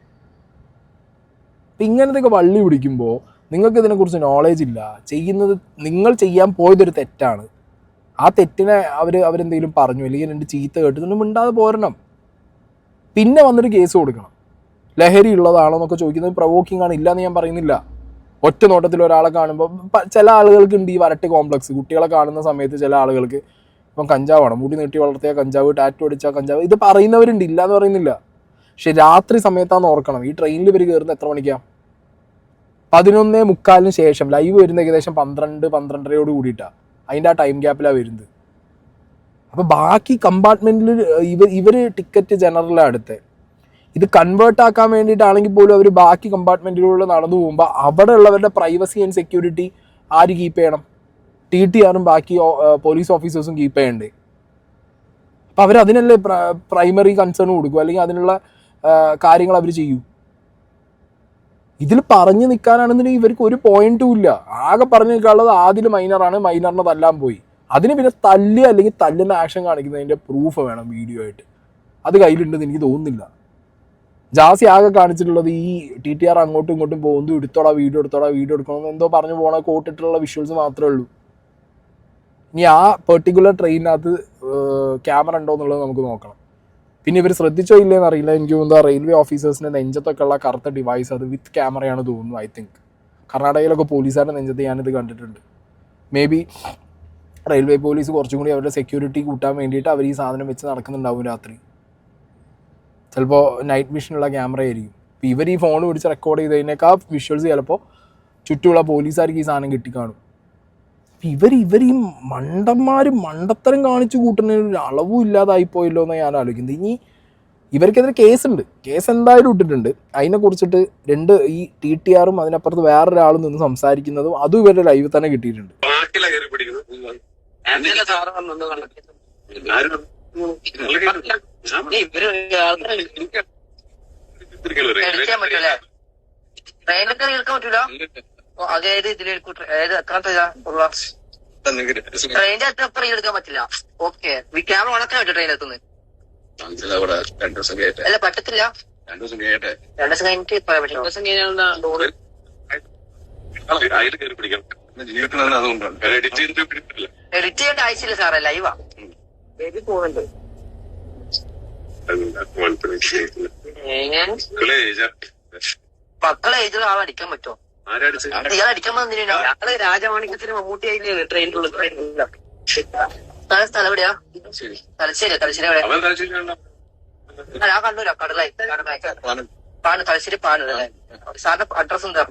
അപ്പം ഇങ്ങനത്തെയൊക്കെ വള്ളി പിടിക്കുമ്പോൾ നിങ്ങൾക്ക് ഇതിനെക്കുറിച്ച് നോളേജ് ഇല്ല, നിങ്ങൾ ചെയ്യാൻ പോയതൊരു തെറ്റാണ്, ആ തെറ്റിനെ അവരെന്തെങ്കിലും പറഞ്ഞു അല്ലെങ്കിൽ രണ്ട് ചീത്ത കേട്ടിട്ടുണ്ടെങ്കിൽ മിണ്ടാതെ പോരണം. പിന്നെ വന്നിട്ട് കേസ് കൊടുക്കണം. ലഹരി ഉള്ളതാണോ എന്നൊക്കെ ചോദിക്കുന്നത് പ്രൊവോക്കിംഗ് ആണ്, ഇല്ലയെന്ന് ഞാൻ പറയുന്നില്ല. ഒറ്റ നോട്ടത്തിൽ ഒരാളെ കാണുമ്പോൾ ചില ആളുകൾക്ക് ഉണ്ട് ഈ വരട്ട് കോംപ്ലക്സ്. കുട്ടികളെ കാണുന്ന സമയത്ത് ചില ആളുകൾക്ക് ഇപ്പം കഞ്ചാവാണ്, മുടി നീട്ടി വളർത്തിയ കഞ്ചാവ്, ടാറ്റു അടിച്ചാൽ കഞ്ചാവ്, ഇത് പറയുന്നവരുണ്ട്, ഇല്ല എന്ന് പറയുന്നില്ല. പക്ഷെ രാത്രി സമയത്താണെന്ന് ഓർക്കണം. ഈ ട്രെയിനിൽ ഇവർ കയറുന്നത് എത്ര മണിക്കാണ്? 11:45 ശേഷം. ലൈവ് വരുന്ന ഏകദേശം 12-12:30 കൂടിയിട്ടാണ്. അതിൻ്റെ ആ ടൈം ഗ്യാപ്പിലാണ് വരുന്നത്. അപ്പോൾ ബാക്കി കമ്പാർട്ട്മെൻറ്റിൽ ഇവർ ടിക്കറ്റ് ജനറലാണ് എടുത്തത്. ഇത് കൺവേർട്ട് ആക്കാൻ വേണ്ടിയിട്ടാണെങ്കിൽ പോലും അവർ ബാക്കി കമ്പാർട്ട്മെൻറ്റിലൂടെ നടന്നു പോകുമ്പോൾ അവിടെ ഉള്ളവരുടെ പ്രൈവസി ആൻഡ് സെക്യൂരിറ്റി ആര് കീപ്പ് ചെയ്യണം? TTRും ബാക്കി പോലീസ് ഓഫീസേഴ്സും കീപ്പ് ചെയ്യണ്ടേ? അപ്പോൾ അവരതിനല്ലേ പ്രൈമറി കൺസേൺ കൊടുക്കും, അല്ലെങ്കിൽ അതിനുള്ള കാര്യങ്ങൾ അവർ ചെയ്യും. ഇതിൽ പറഞ്ഞു നിൽക്കാനാണെന്നുണ്ടെങ്കിൽ ഇവർക്ക് ഒരു പോയിന്റും ഇല്ല. ആകെ പറഞ്ഞു നിൽക്കാനുള്ളത് ആദിൽ മൈനറാണ്, മൈനറിനെ തല്ലാൻ പോയി. അതിന് പിന്നെ തല്ലുക അല്ലെങ്കിൽ തല്ലുന്ന ആക്ഷൻ കാണിക്കുന്നതിൻ്റെ പ്രൂഫ് വേണം വീഡിയോ ആയിട്ട്. അത് കയ്യിലുണ്ടെന്ന് എനിക്ക് തോന്നുന്നില്ല. ജാസി ആകെ കാണിച്ചിട്ടുള്ളത് ഈ TTR അങ്ങോട്ടും ഇങ്ങോട്ടും പോകുന്നു, വീഡിയോ എടുക്കണമെന്ന് എന്തോ പറഞ്ഞു പോണ കോട്ടിട്ടുള്ള വിഷ്വൽസ് മാത്രമേ ഉള്ളൂ. ഇനി ആ പെർട്ടിക്കുലർ ട്രെയിനിനകത്ത് ക്യാമറ ഉണ്ടോ എന്നുള്ളത് നമുക്ക് നോക്കണം. പിന്നെ ഇവർ ശ്രദ്ധിച്ചോ ഇല്ലേന്ന് അറിയില്ല. എനിക്ക് തോന്നുന്നു റെയിൽവേ ഓഫീസേഴ്സിൻ്റെ നെഞ്ചത്തൊക്കെ ഉള്ള കറുത്ത ഡിവൈസ് അത് വിത്ത് ക്യാമറയാണ് തോന്നുന്നു. ഐ തിങ്ക് കർണാടകയിലൊക്കെ പോലീസുകാരുടെ നെഞ്ചത്ത് ഞാനിത് കണ്ടിട്ടുണ്ട്. മേ ബി റെയിൽവേ പോലീസ് കുറച്ചും കൂടി അവരുടെ സെക്യൂരിറ്റി കൂട്ടാൻ വേണ്ടിയിട്ട് അവർ ഈ സാധനം വെച്ച് നടക്കുന്നുണ്ടാവും രാത്രി. ചിലപ്പോൾ നൈറ്റ് വിഷനുള്ള ക്യാമറ ആയിരിക്കും. ഇപ്പോൾ ഇവർ ഈ ഫോൺ പിടിച്ച് റെക്കോർഡ് ചെയ്തതിനേക്കാൾ വിഷ്വൽസ് ചിലപ്പോൾ ചുറ്റുമുള്ള പോലീസുകാർക്ക് ഈ സാധനം കിട്ടിക്കാണും. ഇവർ ഈ മണ്ടത്തരം കാണിച്ചു കൂട്ടുന്നതിന് ഒരു അളവും ഇല്ലാതായിപ്പോയല്ലോ എന്ന് ഞാൻ ആലോചിക്കുന്നത്. ഇനി ഇവർക്കെതിരെ കേസുണ്ട്, കേസ് എന്തായാലും ഇട്ടിട്ടുണ്ട്. അതിനെക്കുറിച്ചിട്ട് ഈ TTRും അതിനപ്പുറത്ത് വേറൊരാളും നിന്ന് സംസാരിക്കുന്നതും അതും ഇവരുടെ ലൈവിൽ തന്നെ കിട്ടിയിട്ടുണ്ട്. ട്രെയിനിന്റെ അത്ര എടുക്കാൻ പറ്റില്ല. ഓക്കെ, ക്യാമറ ഉണക്കാൻ പറ്റും ട്രെയിനിലെത്തുന്നത്? അല്ല പറ്റത്തില്ല. 2 ദിവസം കഴിഞ്ഞിട്ട് പറയാൻ പറ്റും. 2 ദിവസം എഡിറ്റ് ചെയ്യേണ്ട ആവശ്യമില്ല സാറേ, ലൈവാ പോകുന്നുണ്ട്. മക്കളെ ഏജ് ആളെ അടിക്കാൻ പറ്റുമോ? ഇയാൾ അടിക്കാൻ വന്നില്ല. രാജമാണിക്യത്തിന് മമ്മൂട്ടിയായില്ലേ ട്രെയിനിലുള്ള? സ്ഥലം എവിടെയാ? തലശ്ശേരി എവിടെയാ? ഞാൻ കണ്ണൂരാ, കടലായി പാണ്, തലശ്ശേരി പാണ്. സാറിന്റെ അഡ്രസ് എന്താ?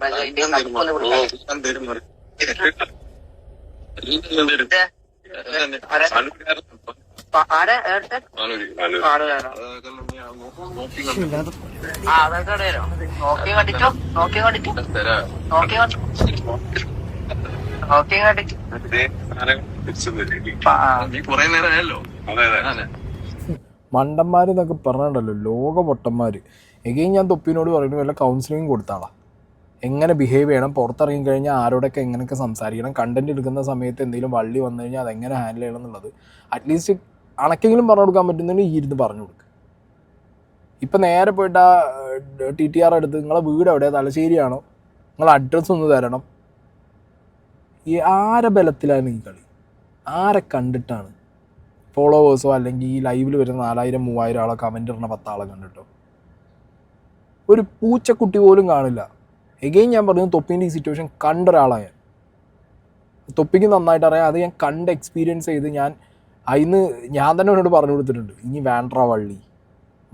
നോക്കി കണ്ടിട്ടോ. മണ്ടന്മാരെന്നൊക്കെ പറഞ്ഞിട്ടുണ്ടല്ലോ, ലോക പൊട്ടന്മാര്. എഗെയിൻ ഞാൻ തൊപ്പിനോട് പറയുന്നത് വല്ല കൗൺസിലിംഗ് കൊടുത്താളാ. എങ്ങനെ ബിഹേവ് ചെയ്യണം, പുറത്തിറങ്ങി കഴിഞ്ഞാൽ ആരോടൊക്കെ എങ്ങനെയൊക്കെ സംസാരിക്കണം, കണ്ടന്റ് എടുക്കുന്ന സമയത്ത് എന്തെങ്കിലും വള്ളി വന്നു കഴിഞ്ഞാൽ അതെങ്ങനെ ഹാൻഡിൽ ചെയ്യണം എന്നുള്ളത് അറ്റ്ലീസ്റ്റ് അണക്കെങ്കിലും പറഞ്ഞു കൊടുക്കാൻ പറ്റുന്നുണ്ടെങ്കിൽ ഈ ഇരുന്ന് പറഞ്ഞു കൊടുക്കുക. ഇപ്പം നേരെ പോയിട്ട് ആ TTR എടുത്ത് നിങ്ങളെ വീട് എവിടെയാണ്, തലശ്ശേരിയാണോ, നിങ്ങളെ അഡ്രസ്സ് ഒന്ന് തരണം. ഈ ആരെ ബലത്തിലാണ് ഈ കളി? ആരെ കണ്ടിട്ടാണ്? ഫോളോവേഴ്സോ അല്ലെങ്കിൽ ഈ ലൈവിൽ വരുന്ന 4000-3000 ആളെ കമൻ്റ് ഇടുന്ന 10 ആളെ കണ്ടിട്ടോ? ഒരു പൂച്ചക്കുട്ടി പോലും കാണില്ല. എഗെയിൻ ഞാൻ പറഞ്ഞു, തൊപ്പീൻ്റെ ഈ സിറ്റുവേഷൻ കണ്ട ഒരാളാണ് ഞാൻ. തൊപ്പിക്ക് നന്നായിട്ട് അറിയാം. അത് ഞാൻ കണ്ട് എക്സ്പീരിയൻസ് ചെയ്ത് അതിന് ഞാൻ തന്നെ അവനോട് പറഞ്ഞു കൊടുത്തിട്ടുണ്ട്, ഇനി വേണ്ട വള്ളി,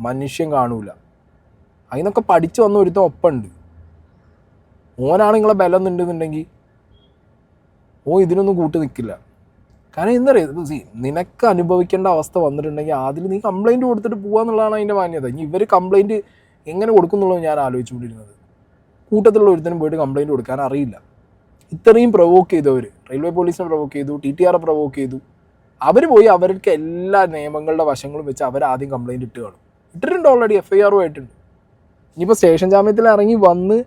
മനുഷ്യൻ കാണൂല. അതിനൊക്കെ പഠിച്ചു വന്ന ഒരുത്തം ഒപ്പമുണ്ട്. ഓനാണ് നിങ്ങളെ ബലം ഉണ്ടെന്നുണ്ടെങ്കിൽ ഇതിനൊന്നും കൂട്ടി നിൽക്കില്ല. കാരണം എന്തറിയാം, നിനക്ക് അനുഭവിക്കേണ്ട അവസ്ഥ വന്നിട്ടുണ്ടെങ്കിൽ അതിൽ നീ കംപ്ലയിൻറ്റ് കൊടുത്തിട്ട് പോകാന്നുള്ളതാണ് അതിൻ്റെ മാന്യത. ഇനി ഇവർ കംപ്ലയിൻറ്റ് എങ്ങനെ കൊടുക്കുന്നുള്ളത് ഞാൻ ആലോചിച്ചുകൊണ്ടിരുന്നത്. കൂട്ടത്തിലുള്ള ഒരുത്തനും പോയിട്ട് കംപ്ലയിൻറ്റ് കൊടുക്കാൻ അറിയില്ല. ഇത്രയും പ്രൊവോക്ക് ചെയ്തവർ, റെയിൽവേ പോലീസിനെ പ്രൊവോക്ക് ചെയ്തു, TTR പ്രൊവോക്ക് ചെയ്തു. അവർ പോയി അവർക്ക് എല്ലാ നിയമങ്ങളുടെ വശങ്ങളും വെച്ച് അവരാദ്യം കംപ്ലയിൻറ്റ് ഇട്ടിട്ടുണ്ട്. ഓൾറെഡി FIR ആയിട്ടുണ്ട്. ഇനിയിപ്പോൾ സ്റ്റേഷൻ ജാമ്യത്തിൽ ഇറങ്ങി വന്ന്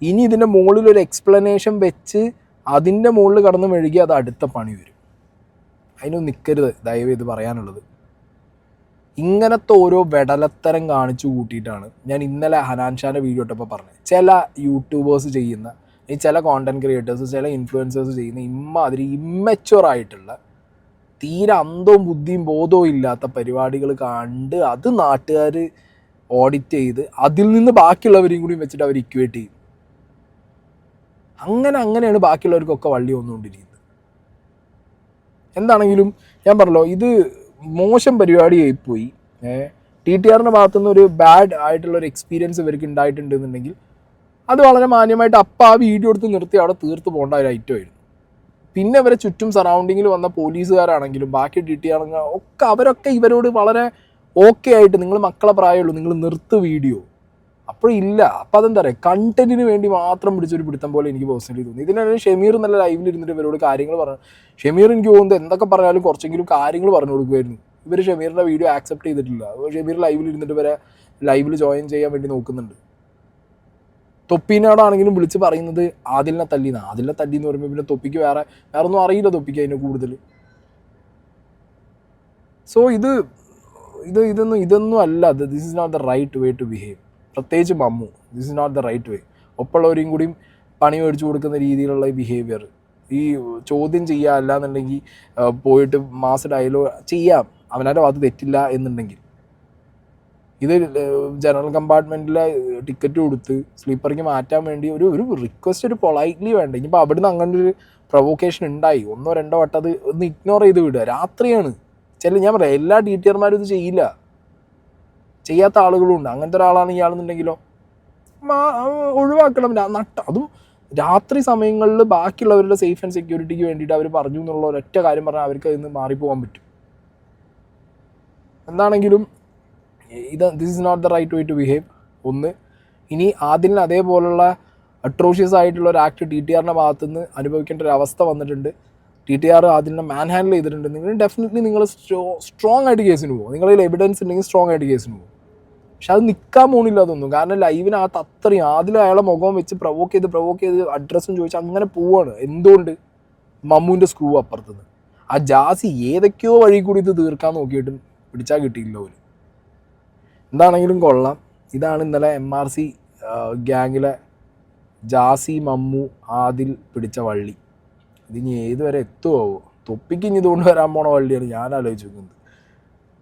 ഇനി ഇതിൻ്റെ മുകളിൽ ഒരു എക്സ്പ്ലനേഷൻ വെച്ച് അതിൻ്റെ മുകളിൽ കടന്ന് മെഴുകി അത് അടുത്ത പണി വരും. അതിനൊന്നും നിൽക്കരുത്, ദയവ് ഇത് പറയാനുള്ളത്. ഇങ്ങനത്തെ ഓരോ വെടലത്തരം കാണിച്ചു കൂട്ടിയിട്ടാണ് ഞാൻ ഇന്നലെ ഹനാൻ ഷാൻ്റെ വീഡിയോ ഇട്ടപ്പോൾ പറഞ്ഞത്. ചില യൂട്യൂബേഴ്സ് ചെയ്യുന്ന, ചില കോണ്ടന്റ് ക്രിയേറ്റേഴ്സ്, ചില ഇൻഫ്ലുവൻസേഴ്സ് ചെയ്യുന്ന ഇമ്മാതിരി ഇമ്മച്വറായിട്ടുള്ള തീരെ അന്തവും ബുദ്ധിയും ബോധവും ഇല്ലാത്ത പരിപാടികൾ കണ്ട് അത് നാട്ടുകാർ ഓഡിറ്റ് ചെയ്ത് അതിൽ നിന്ന് ബാക്കിയുള്ളവരെയും കൂടി വെച്ചിട്ട് അവർ ഇക്വേറ്റ് ചെയ്യും. അങ്ങനെയാണ് ബാക്കിയുള്ളവർക്കൊക്കെ വള്ളി വന്നുകൊണ്ടിരിക്കുന്നത്. എന്താണെങ്കിലും ഞാൻ പറഞ്ഞല്ലോ, ഇത് മോശം പരിപാടിയായി പോയി. TTRന്റെ ഭാഗത്തുനിന്ന് ഒരു ബാഡ് ആയിട്ടുള്ള ഒരു എക്സ്പീരിയൻസ് ഇവർക്ക് ഉണ്ടായിട്ടുണ്ടെന്നുണ്ടെങ്കിൽ അത് വളരെ മാന്യമായിട്ട് ആ വീഡിയോ എടുത്ത് നിർത്തി അവിടെ തീർത്ത് പോകേണ്ട ഒരു ഐറ്റമായിരുന്നു. പിന്നെ ഇവരെ ചുറ്റും സറൗണ്ടിങ്ങിൽ വന്ന പോലീസുകാരാണെങ്കിലും ബാക്കി TTR ഒക്കെ അവരൊക്കെ ഇവരോട് വളരെ ഓക്കെ ആയിട്ട് നിങ്ങൾ മക്കളെ പ്രായമുള്ളൂ, നിങ്ങൾ നിർത്ത് വീഡിയോ. അപ്പോഴില്ല. അപ്പം അതെന്താ പറയുക, കണ്ടന്റിന് വേണ്ടി മാത്രം പിടിച്ചൊരു പിടുത്തം പോലെ എനിക്ക് പേഴ്സണലി തോന്നി. ഇതിനാണ് ഷമീർ നല്ല ലൈവിൽ ഇരുന്നിട്ട് ഇവരോട് കാര്യങ്ങൾ പറഞ്ഞു. ഷമീർ എനിക്ക് തോന്നുന്നത് എന്തൊക്കെ പറഞ്ഞാലും കുറച്ചെങ്കിലും കാര്യങ്ങൾ പറഞ്ഞു കൊടുക്കുമായിരുന്നു. ഇവർ ഷമീറിൻ്റെ വീഡിയോ ആക്സെപ്റ്റ് ചെയ്തിട്ടില്ല. ഷമീർ ലൈവിൽ ഇരുന്നിട്ട് ഇവരെ ലൈവിൽ ജോയിൻ ചെയ്യാൻ വേണ്ടി നോക്കുന്നുണ്ട്. തൊപ്പീനോടാണെങ്കിലും വിളിച്ച് പറയുന്നത് ആദിലിനെ തല്ലിന്ന് എന്ന് പറയുമ്പോൾ പിന്നെ തൊപ്പിക്ക് വേറെ ഒന്നും അറിയില്ല തൊപ്പിക്ക് അതിനെ കൂടുതൽ. സോ ഇതൊന്നും അല്ല. This is not the right way to behave. പ്രത്യേകിച്ച് Mammu, this is not the right way. ഒപ്പമുള്ളവരെയും കൂടിയും പണി മേടിച്ചു കൊടുക്കുന്ന രീതിയിലുള്ള ഈ ബിഹേവിയർ, ഈ ചോദ്യം ചെയ്യുക അല്ലാന്നുണ്ടെങ്കിൽ പോയിട്ട് മാസ് ഡയലോഗ് ചെയ്യാം അവനവൻ്റെ ഭാഗത്ത് തെറ്റില്ല എന്നുണ്ടെങ്കിൽ. ഇത് ജനറൽ കമ്പാർട്ട്മെൻറ്റിലെ ടിക്കറ്റ് കൊടുത്ത് സ്ലീപ്പറിക്ക് മാറ്റാൻ വേണ്ടി ഒരു റിക്വസ്റ്റ് ഒരു പൊളൈറ്റ്ലി വേണ്ട. ഇനിയിപ്പോൾ അവിടുന്ന് അങ്ങനെ ഒരു പ്രൊവോക്കേഷൻ ഉണ്ടായി 1-2 വട്ടം അത് ഒന്ന് ഇഗ്നോർ ചെയ്ത് വിടുക. രാത്രിയാണ്. ഞാൻ പറയാം, എല്ലാ TTRമാരും ഇത് ചെയ്യില്ല, ചെയ്യാത്ത ആളുകളും ഉണ്ട്. അങ്ങനത്തെ ഒരാളാണ് ഇയാളെന്നുണ്ടെങ്കിലോ ഒഴിവാക്കണം. അതും രാത്രി സമയങ്ങളിൽ ബാക്കിയുള്ളവരുടെ സേഫ് ആൻഡ് സെക്യൂരിറ്റിക്ക് വേണ്ടിയിട്ട് അവർ പറഞ്ഞു എന്നുള്ള ഒരൊറ്റ കാര്യം പറഞ്ഞാൽ അവർക്ക് അതിൽ നിന്ന് മാറിപ്പോകാൻ പറ്റും. എന്താണെങ്കിലും this is not the right way to behave. ഒന്ന്, ഇനി ആദിലിന് അതേപോലുള്ള അട്രോഷ്യസ് ആയിട്ടുള്ള ഒരു ആക്ട് TTRന്റെ ഭാഗത്തുനിന്ന് അനുഭവിക്കേണ്ട ഒരു അവസ്ഥ വന്നിട്ടുണ്ട്. TTR ആദിലിനെ മാൻ ഹാൻഡിൽ ചെയ്തിട്ടുണ്ട്. നിങ്ങൾ സ്ട്രോങ് ആയിട്ട് കേസിന് പോകും. നിങ്ങളിൽ എവിഡൻസ് ഉണ്ടെങ്കിൽ സ്ട്രോങ് ആയിട്ട് കേസിന് പോകും. പക്ഷെ അത് നിൽക്കാൻ പോകണില്ല അതൊന്നും. കാരണം ലൈവിനകത്ത് അത്രയും ആദിലും അയാളെ മുഖം വെച്ച് പ്രൊവോക്ക് ചെയ്ത് അഡ്രസ്സും ചോദിച്ച് അങ്ങനെ പോവാണ്. എന്തുകൊണ്ട്? മമ്മുവിൻ്റെ സ്ക്രൂ അപ്പുറത്തുനിന്ന് ആ ജാസി ഏതൊക്കെയോ വഴി കൂടി ഇത് തീർക്കാൻ നോക്കിയിട്ടും പിടിച്ചാൽ കിട്ടിയില്ല പോലും. എന്താണെങ്കിലും കൊള്ളാം. ഇതാണ് ഇന്നലെ MRC ഗ്യാങ്ങിലെ ജാസി, മമ്മു, ആദിൽ പിടിച്ച വള്ളി. ഇതിനി ഏതുവരെ എത്തുമോ? തൊപ്പിക്ക് ഇനി ഇതുകൊണ്ട് വരാൻ പോണ വള്ളിയാണ് ഞാൻ ആലോചിച്ച് നോക്കുന്നത്.